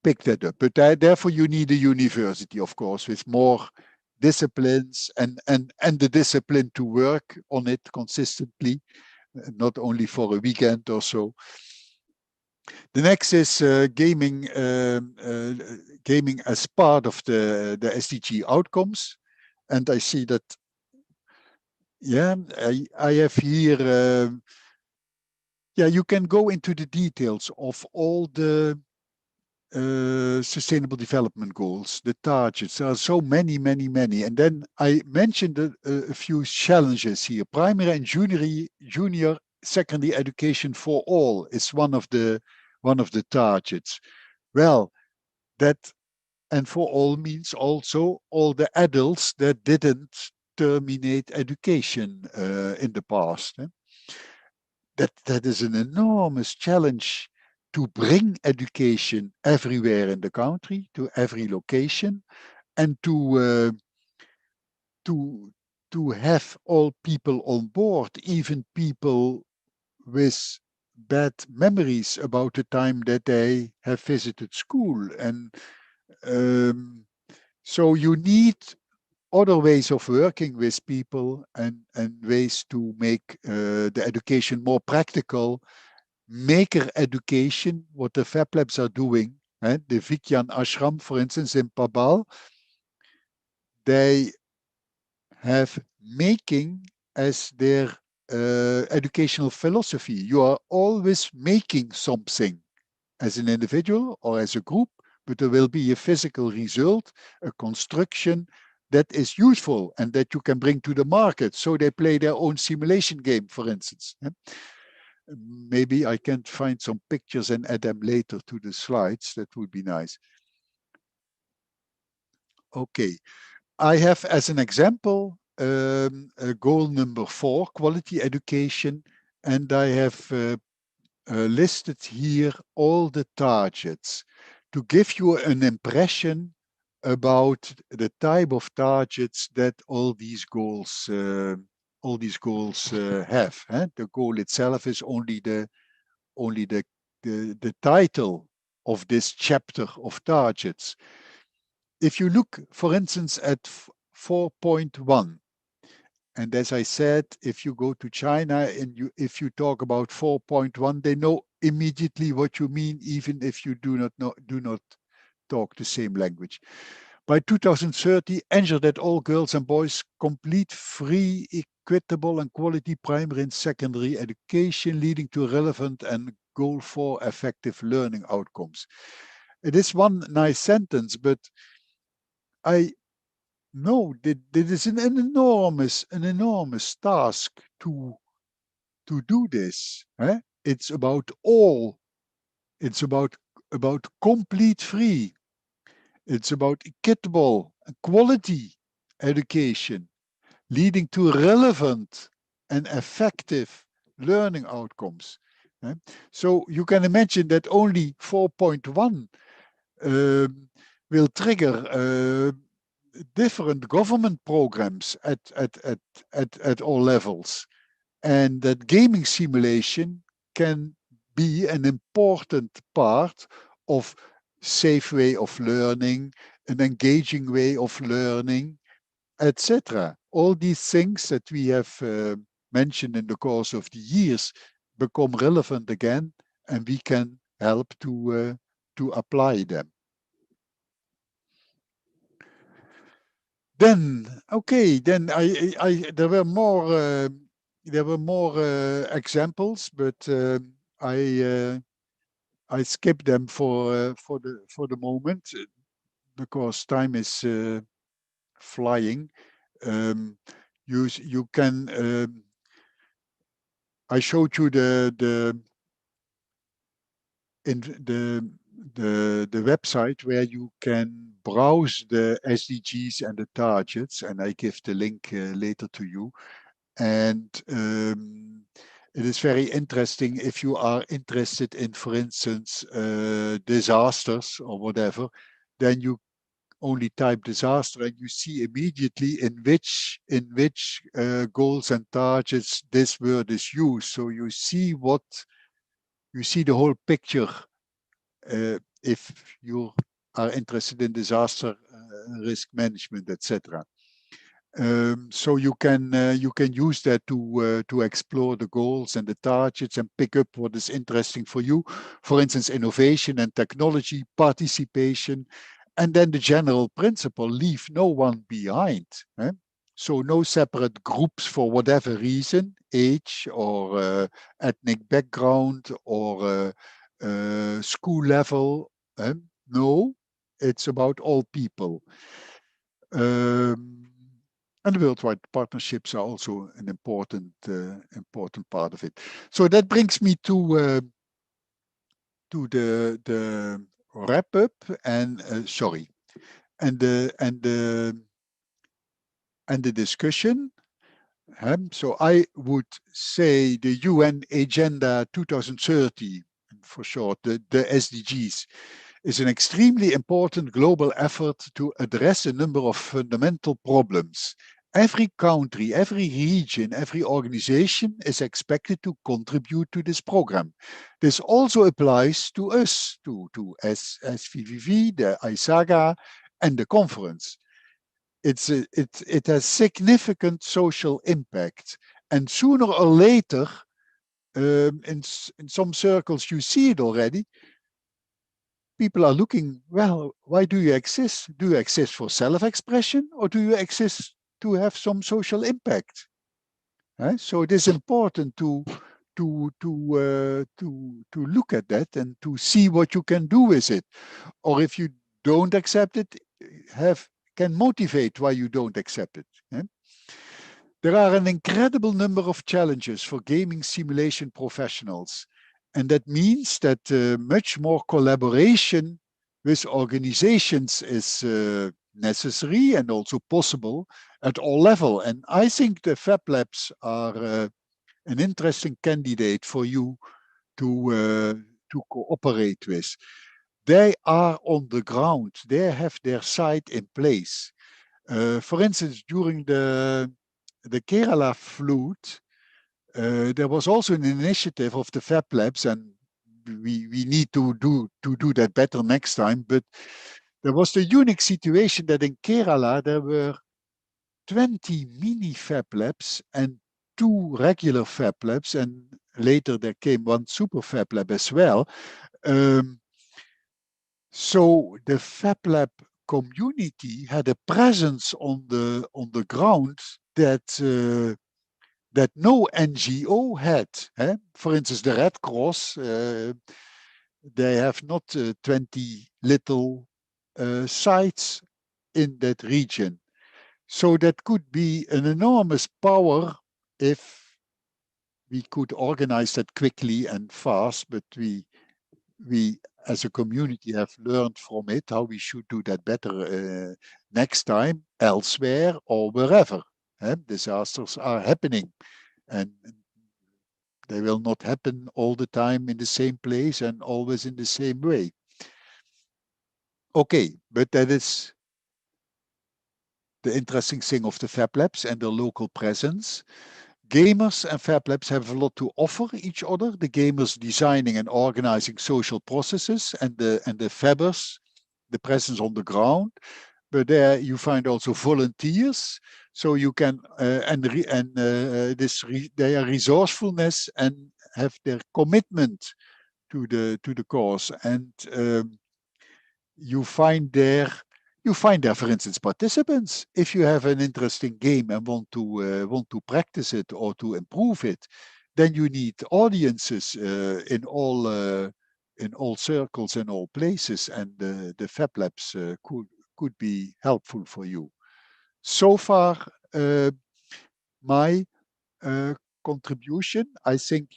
pick that up. But therefore you need a university, of course, with more disciplines and the discipline to work on it consistently, not only for a weekend or so. The next is gaming as part of the SDG outcomes. And I see that, yeah, I have here, yeah, you can go into the details of all the sustainable development goals, the targets. There are so many. And then I mentioned a few challenges here. Primary and junior secondary education for all is one of the targets. Well, that, and for all means also all the adults that didn't terminate education in the past. That is an enormous challenge to bring education everywhere in the country, to every location, and to have all people on board, even people with bad memories about the time that they have visited school. And so you need other ways of working with people and ways to make the education more practical. Maker education, what the Fab Labs are doing, the Vigyan Ashram, for instance, in Pabal, they have making as their educational philosophy. You are always making something as an individual or as a group, but there will be a physical result, a construction that is useful and that you can bring to the market. So they play their own simulation game, for instance. Maybe I can find some pictures and add them later to the slides. That would be nice. Okay. I have as an example goal number 4, quality education, and I have listed here all the targets to give you an impression about the type of targets that all these goals have. The goal itself is only the title of this chapter of targets. If you look, for instance, at 4.1, and as I said, if you go to China and if you talk about 4.1, they know immediately what you mean, even if you do not talk the same language. By 2030, ensure that all girls and boys complete free, equitable, and quality primary and secondary education, leading to relevant and goal 4 effective learning outcomes. It is one nice sentence, but I know that it is an enormous task to do this. It's about all. It's about complete free. It's about equitable and quality education, leading to relevant and effective learning outcomes. So you can imagine that only 4.1 will trigger different government programs at all levels, and that gaming simulation can be an important part of safe way of learning, an engaging way of learning, etc. All these things that we have mentioned in the course of the years become relevant again, and we can help to apply them. Then, okay, then there were more examples, but I skip them for the moment because time is flying. You can. I showed you the website where you can browse the SDGs and the targets, and I give the link later to you. And it is very interesting if you are interested in, for instance, disasters or whatever, then you only type disaster and you see immediately in which goals and targets this word is used. So you see the whole picture if you are interested in disaster risk management, etc. So you can use that to explore the goals and the targets and pick up what is interesting for you. For instance, innovation and technology, participation, and then the general principle: leave no one behind. So no separate groups for whatever reason, age or ethnic background or school level. No, it's about all people. And the worldwide partnerships are also an important part of it. So that brings me to the wrap up and the discussion. So I would say the UN Agenda 2030, for short, the SDGs, is an extremely important global effort to address a number of fundamental problems. Every country, every region, every organization is expected to contribute to this program. This also applies to us, to SVVV, the ISAGA, and the conference. It has significant social impact, and sooner or later, in some circles you see it already, people are looking, well, why do you exist? Do you exist for self-expression, or do you exist to have some social impact? So it is important to look at that and to see what you can do with it. Or if you don't accept it, can motivate why you don't accept it. There are an incredible number of challenges for gaming simulation professionals. And that means that much more collaboration with organizations is necessary and also possible at all levels. And I think the Fab Labs are an interesting candidate for you to cooperate with. They are on the ground. They have their site in place. For instance, during the Kerala flood, there was also an initiative of the Fab Labs, and we need to do that better next time. But there was the unique situation that in Kerala there were 20 mini Fab Labs and 2 regular Fab Labs, and later there came 1 super Fab Lab as well. So the Fab Lab community had a presence on the ground that no NGO had. For instance, the Red Cross, they have not 20 little sites in that region. So that could be an enormous power if we could organize that quickly and fast, but we as a community have learned from it how we should do that better next time elsewhere or wherever. Disasters are happening, and they will not happen all the time in the same place and always in the same way. Okay, but that is the interesting thing of the Fab Labs and their local presence. Gamers and Fab Labs have a lot to offer each other. The gamers designing and organizing social processes, and the Fabbers, the presence on the ground. But there you find also volunteers, so you can their resourcefulness and have their commitment to the cause, and you find there, for instance, participants. If you have an interesting game and want to practice it or to improve it, then you need audiences in all circles and all places, and the Fab Labs could be helpful for you. So far, my contribution, I think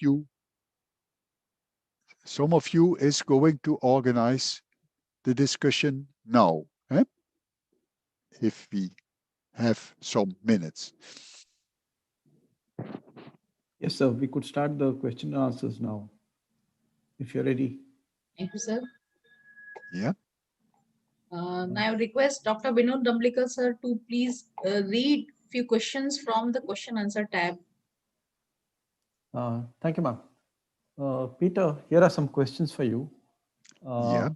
some of you is going to organize the discussion now, if we have some minutes. Yes, sir. We could start the question and answers now, if you're ready. Thank you, sir. Yeah. Now I request Dr. Vinod Damlikar, sir, to please read few questions from the question answer tab. Thank you, ma'am. Peter, here are some questions for you. Yeah.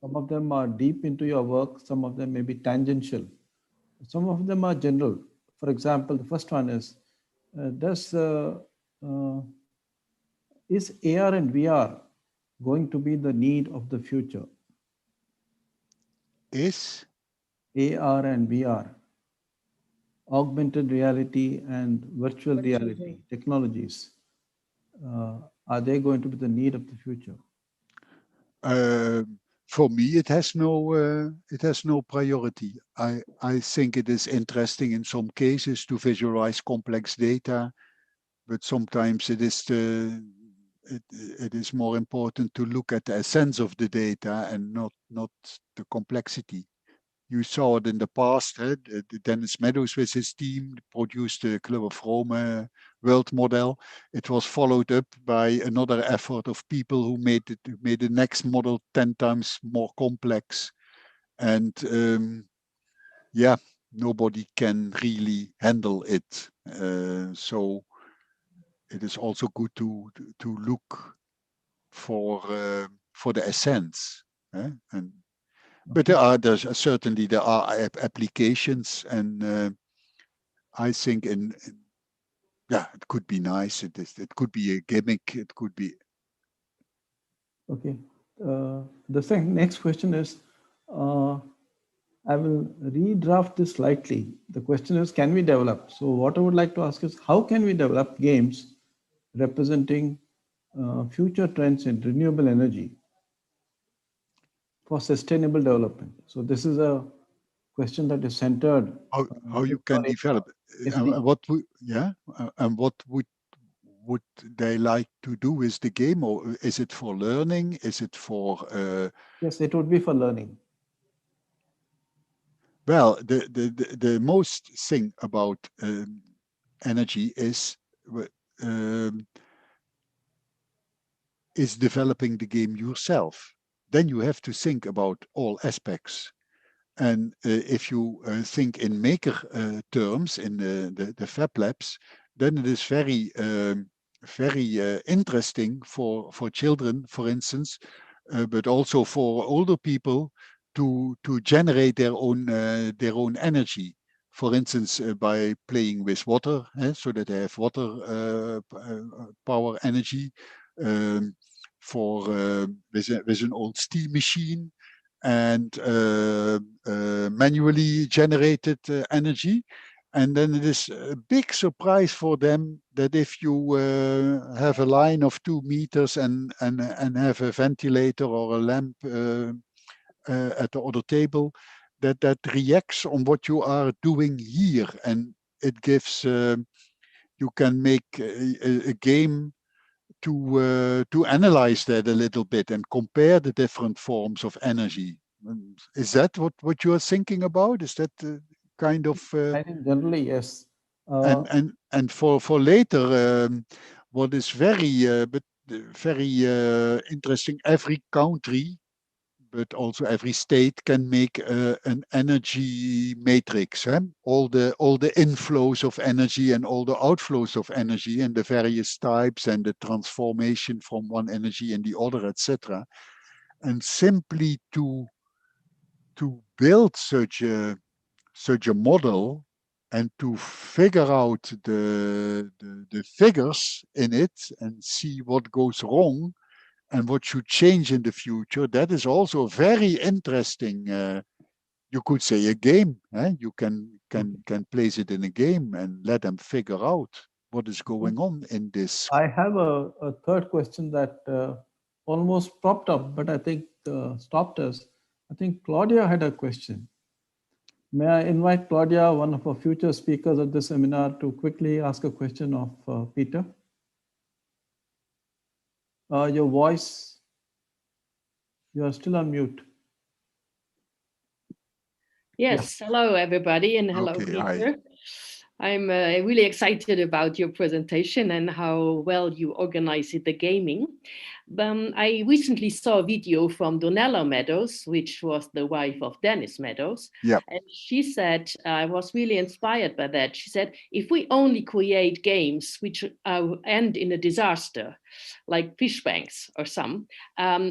Some of them are deep into your work. Some of them may be tangential. Some of them are general. For example, the first one is, is AR and VR going to be the need of the future? Is AR and VR, augmented reality and virtual reality technologies, are they going to be the need of the future? for me, it has no priority. I think it is interesting in some cases to visualize complex data, but sometimes it is more important to look at the essence of the data and not the complexity. You saw it in the past. Dennis Meadows with his team produced the Club of Rome world model. It was followed up by another effort of people who made the next model 10 times more complex. And yeah, nobody can really handle it. So it is also good to look for the essence. And but there's certainly there are applications, and I think yeah, it could be nice. It could be a gimmick. It could be. Okay. The next question is, I will redraft this slightly. The question is, can we develop? So what I would like to ask is, how can we develop games representing future trends in renewable energy for sustainable development? So this is a question that is centered. How you can develop? What would they like to do with the game, or is it for learning? Is it for? Yes, it would be for learning. Well, the most thing about energy is developing the game yourself. Then you have to think about all aspects. And if you think in maker terms, in the Fab Labs, then it is very interesting for children, for instance, but also for older people to generate their own energy. For instance, by playing with water, so that they have water power energy. With an old steam machine and manually generated energy. And then it is a big surprise for them that if you have a line of 2 meters and have a ventilator or a lamp at the other table, that reacts on what you are doing here, and it gives you can make a game to analyze that a little bit and compare the different forms of energy. Is that what you are thinking about? Is that kind of? I think generally yes. And for later, what is very interesting. Every country, but also every state can make an energy matrix. All the inflows of energy and all the outflows of energy and the various types and the transformation from one energy in the other, etc. And simply to build such a model and to figure out the figures in it and see what goes wrong and what should change in the future, that is also very interesting. You could say a game. You can place it in a game and let them figure out what is going on in this. I have a third question that almost popped up, but I think stopped us. I think Claudia had a question. May I invite Claudia, one of our future speakers at the seminar, to quickly ask a question of Peter? Your voice, you are still on mute. Yes, hello everybody, and hello Peter. Hi. I'm really excited about your presentation and how well you organize the gaming. I recently saw a video from Donella Meadows, which was the wife of Dennis Meadows. Yep. And she said, I was really inspired by that. She said, if we only create games which end in a disaster, like fish banks or some,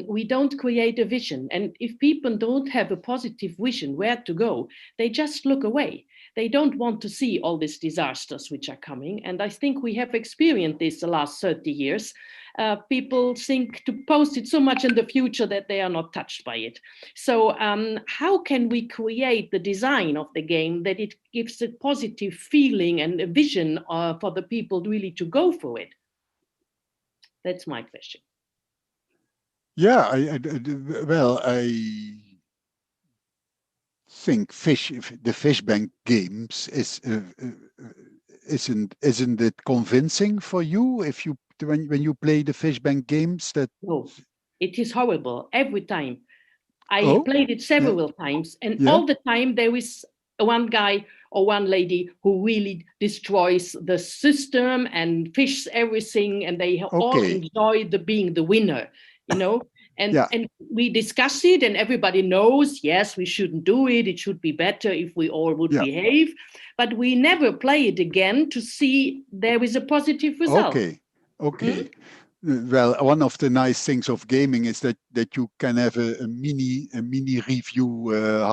we don't create a vision. And if people don't have a positive vision where to go, they just look away. they don't want to see all these disasters which are coming. And I think we have experienced this the last 30 years. People think to post it so much in the future that they are not touched by it. So how can we create the design of the game that it gives a positive feeling and a vision for the people really to go for it? That's my question. Yeah, I think the fish bank games isn't it convincing for you if you when you play the fish bank games that? No, it is horrible every time. I played it several times, and all the time there is one guy or one lady who really destroys the system and fishes everything, and they all enjoy being the winner, you know. And we discuss it, and everybody knows, yes, we shouldn't do it. It should be better if we all would behave. But we never play it again to see there is a positive result. Okay. Well, one of the nice things of gaming is that you can have a mini review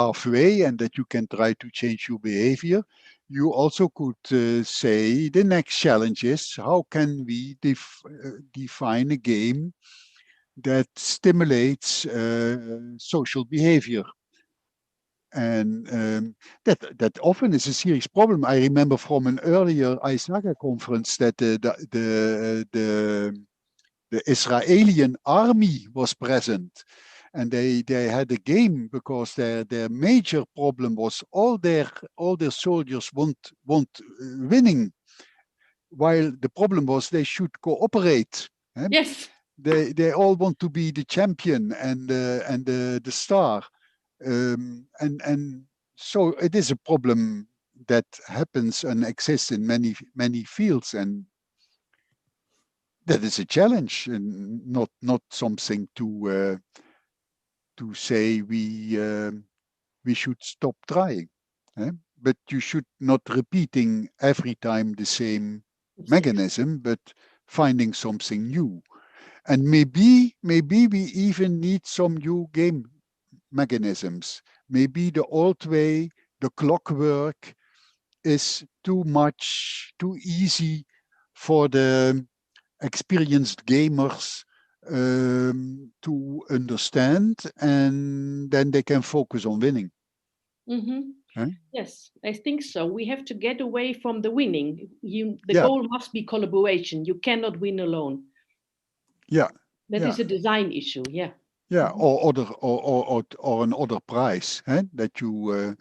halfway, and that you can try to change your behavior. You also could say the next challenge is, how can we define a game that stimulates social behavior? And that often is a serious problem. I remember from an earlier ISAGA conference that the Israeli army was present, and they had a game because their major problem was all their soldiers want winning, while the problem was they should cooperate. Yes. They all want to be the champion and the star, and so it is a problem that happens and exists in many fields, and that is a challenge, and not something to say we should stop trying. But you should not repeating every time the same mechanism, but finding something new. And maybe we even need some new game mechanisms. Maybe the old way, the clockwork, is too much, too easy for the experienced gamers to understand, and then they can focus on winning. Yes, I think so. We have to get away from the winning. The goal must be collaboration. You cannot win alone. That is a design issue. Or another prize that you.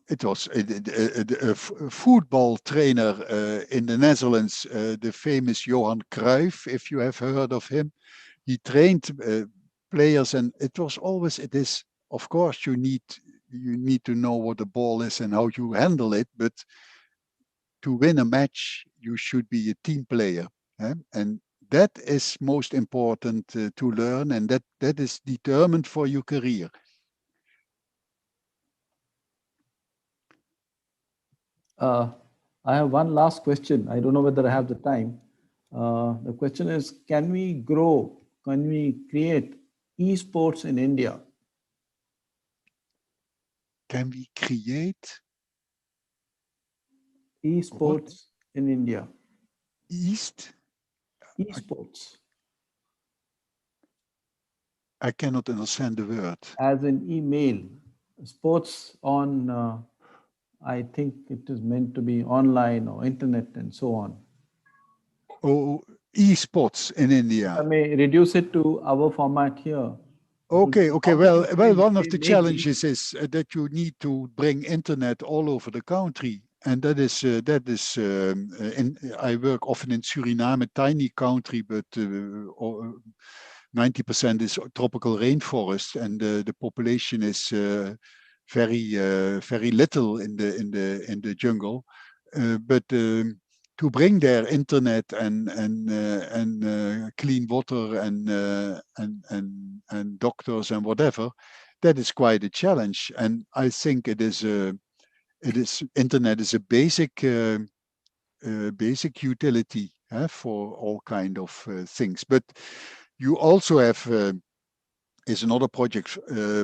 It was a football trainer in the Netherlands, the famous Johan Cruyff, if you have heard of him. He trained players, and it is, of course, you need to know what the ball is and how you handle it, but to win a match, you should be a team player. And that is most important to learn, and that is determined for your career. I have one last question. I don't know whether I have the time. The question is, can we create esports in India? Can we create esports in India? Esports. I cannot understand the word. As in email. Sports on, I think it is meant to be online or internet and so on. Oh, esports in India. I may reduce it to our format here. Okay. Well, one of the challenges is that you need to bring internet all over the country. And that is I work often in Suriname, a tiny country, but 90% is tropical rainforest, and the population is very little in the jungle. But to bring their internet and clean water and doctors and whatever, that is quite a challenge. And I think internet is a basic utility for all kind of things. But you also have is another project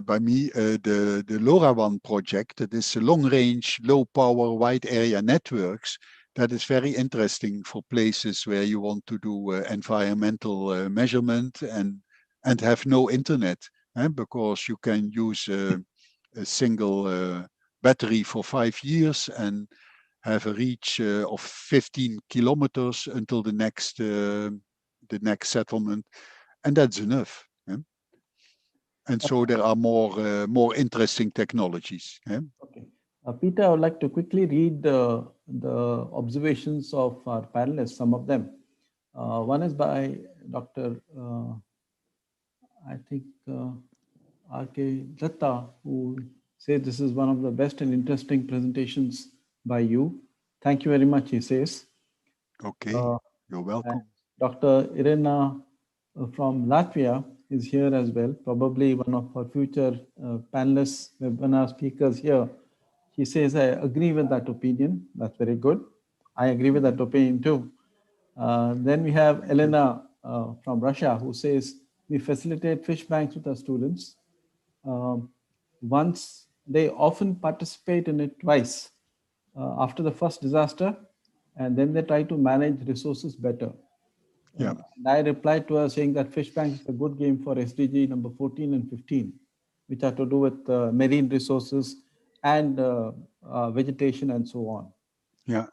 by me, the Lorawan Project. That is long-range, low-power, wide-area networks. That is very interesting for places where you want to do environmental measurement and have no internet, because you can use a single battery for 5 years and have a reach of 15 kilometers until the next settlement, and that's enough. And so there are more interesting technologies. Okay. Peter, I would like to quickly read the observations of our panelists, some of them. One is by Dr. I think R.K. Datta, who says this is one of the best and interesting presentations by you. Thank you very much, he says. Okay, you're welcome. Dr. Irena from Latvia is here as well, probably one of our future panelists, webinar speakers here. He says, I agree with that opinion. That's very good. I agree with that opinion too. Then we have Elena from Russia, who says, we facilitate fish banks with our students. Once they often participate in it twice after the first disaster, and then they try to manage resources better. Yeah. And I replied to her saying that fish bank is a good game for SDG number 14 and 15, which are to do with marine resources and vegetation and so on. Yeah.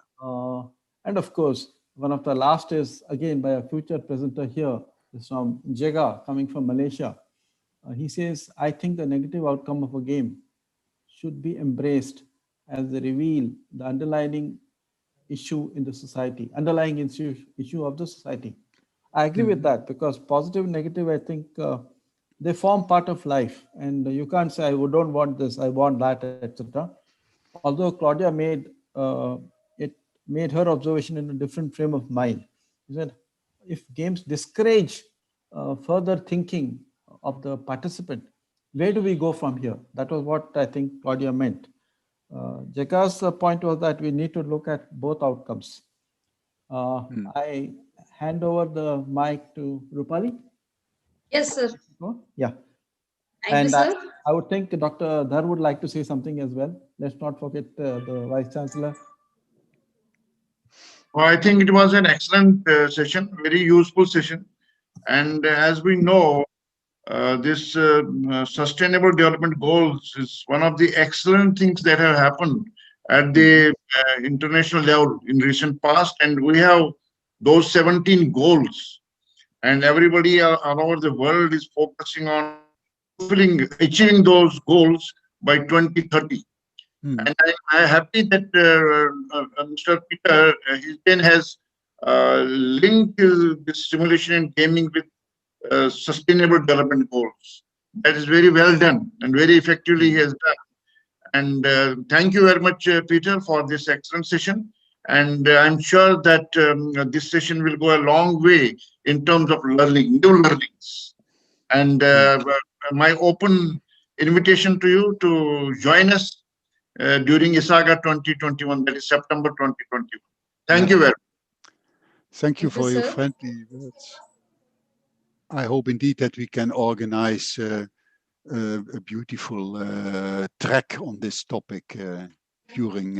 And of course, one of the last is again by a future presenter here, is from Jega, coming from Malaysia. He says, I think the negative outcome of a game should be embraced as they reveal the underlying issue in the society, underlying issue of the society. I agree with that, because positive and negative, I think they form part of life, and you can't say, I don't want this, I want that, etc. Although Claudia made her observation in a different frame of mind. She said, if games discourage further thinking of the participant, where do we go from here? That was what I think Claudia meant. Jeka's point was that we need to look at both outcomes. I hand over the mic to Rupali. Yes, sir. Yeah. Thank you, sir. I would think Dr. Dhar would like to say something as well. Let's not forget the Vice Chancellor. Well, I think it was an excellent session, very useful session. And as we know, this sustainable development goals is one of the excellent things that have happened at the international level in recent past. And we have those 17 goals, and everybody all over the world is focusing on achieving those goals by 2030. And I'm happy that Mr. Peter Hijden has linked this simulation and gaming with sustainable development goals. That is very well done and very effectively he has done. And thank you very much, Peter, for this excellent session. And I'm sure that this session will go a long way in terms of learning, new learnings. And my open invitation to you to join us during ISAGA 2021, that is September 2021. Thank you very much. Thank you for your friendly words. I hope indeed that we can organize a beautiful track on this topic during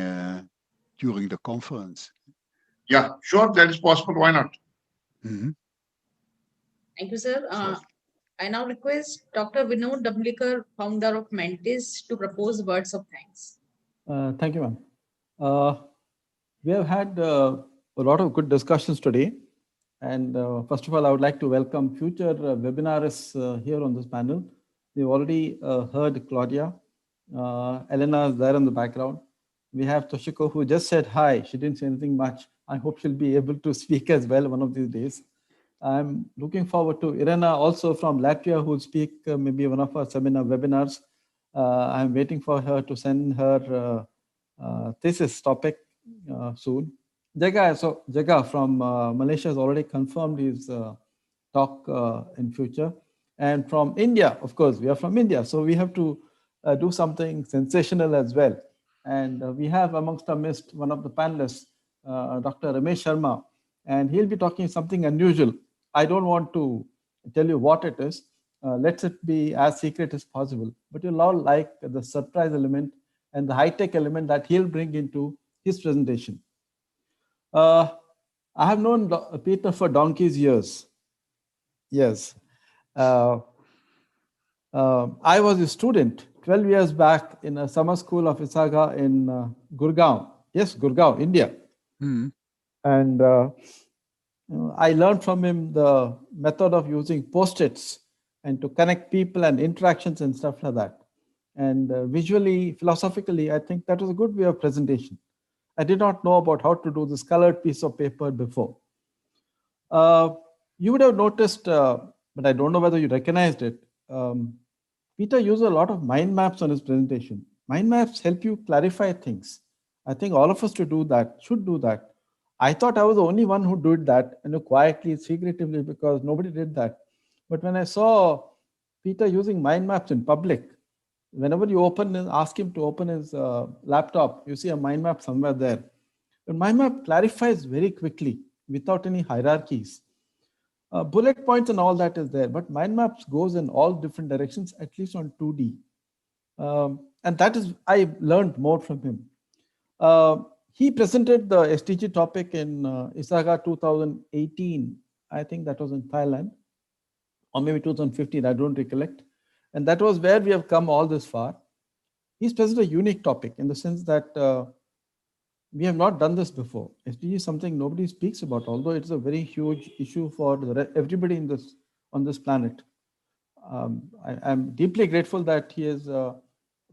the conference. Yeah, sure, that is possible. Why not? Thank you, sir. I now request Dr. Vinod Damlikar, founder of Mentis, to propose words of thanks. Thank you, ma'am. We have had a lot of good discussions today. And first of all, I would like to welcome future webinarists here on this panel. We've already heard Claudia. Elena is there in the background. We have Toshiko, who just said hi. She didn't say anything much. I hope she'll be able to speak as well one of these days. I'm looking forward to Irena, also from Latvia, who will speak maybe one of our seminar webinars. I'm waiting for her to send her thesis topic soon. Jaga from Malaysia has already confirmed his talk in future. And from India, of course, we are from India, so we have to do something sensational as well. And we have amongst our midst one of the panelists, Dr. Ramesh Sharma, and he'll be talking something unusual. I don't want to tell you what it is, lets it be as secret as possible. But you'll all like the surprise element and the high-tech element that he'll bring into his presentation. I have known Peter for donkey's years. Yes. I was a student 12 years back in a summer school of ISAGA in Gurgaon. Yes, Gurgaon, India. Mm. And I learned from him the method of using post-its and to connect people and interactions and stuff like that. And visually, philosophically, I think that was a good way of presentation. I did not know about how to do this colored piece of paper before. You would have noticed, but I don't know whether you recognized it. Peter used a lot of mind maps on his presentation. Mind maps help you clarify things. I think all of us should do that. I thought I was the only one who did that, quietly, secretively, because nobody did that. But when I saw Peter using mind maps in public, whenever you ask him to open his laptop, you see a mind map somewhere there. And mind map clarifies very quickly without any hierarchies. Bullet points and all that is there, but mind maps goes in all different directions, at least on 2D. And that is, I learned more from him. He presented the SDG topic in ISAGA 2018. I think that was in Thailand, or maybe 2015, I don't recollect. And that was where we have come all this far. He's presented a unique topic in the sense that we have not done this before. SDG is something nobody speaks about, although it's a very huge issue for everybody on this planet. I'm deeply grateful that he has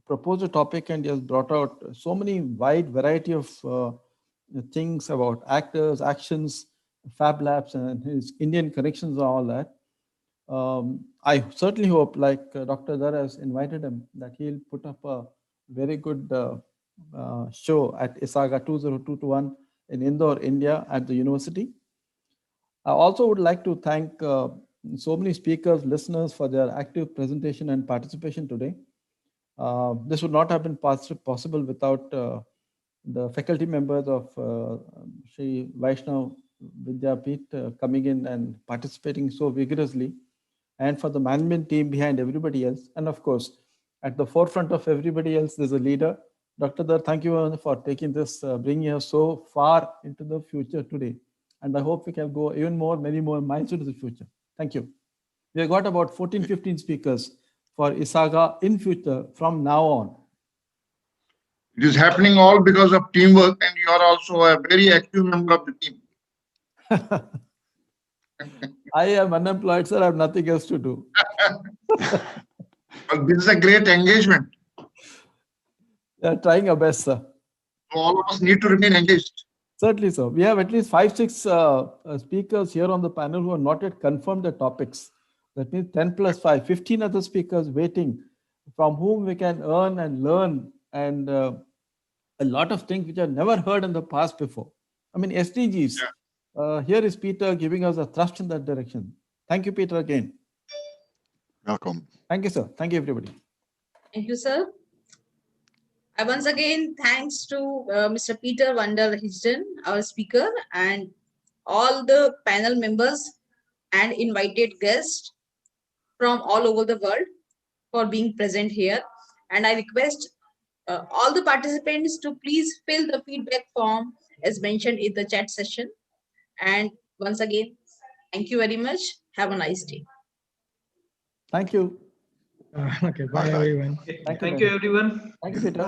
proposed a topic and he has brought out so many wide variety of things about actors, actions, Fab Labs, and his Indian connections and all that. I certainly hope, like Dr. Dar has invited him, that he'll put up a very good show at ISAGA2021 in Indore, India, at the university. I also would like to thank so many speakers, listeners for their active presentation and participation today. This would not have been possible without the faculty members of Shri Vaishnav Vidyapith coming in and participating so vigorously, and for the management team behind everybody else. And of course, at the forefront of everybody else, there's a leader. Dr. Dar, thank you for taking this, bringing us so far into the future today. And I hope we can go even more, many more miles into the future. Thank you. We have got about 14, 15 speakers for ISAGA in future from now on. It is happening all because of teamwork, and you are also a very active member of the team. I am unemployed, sir. I have nothing else to do. Well, this is a great engagement. We are trying our best, sir. So all of us need to remain engaged. Certainly, sir. We have at least 5, 6 speakers here on the panel who have not yet confirmed their topics. That means 10 plus 5, 15 other speakers waiting, from whom we can earn and learn, and a lot of things which I've never heard in the past before. I mean, SDGs. Yeah. Here is Peter giving us a thrust in that direction. Thank you, Peter, again. Welcome. Thank you, sir. Thank you, everybody. Thank you, sir. Once again, thanks to Mr. Peter Vander Hijden, our speaker, and all the panel members and invited guests from all over the world for being present here. And I request all the participants to please fill the feedback form as mentioned in the chat session. And once again, thank you very much. Have a nice day. Thank you. Okay, bye everyone. Thank you everyone. Thank you, Peter.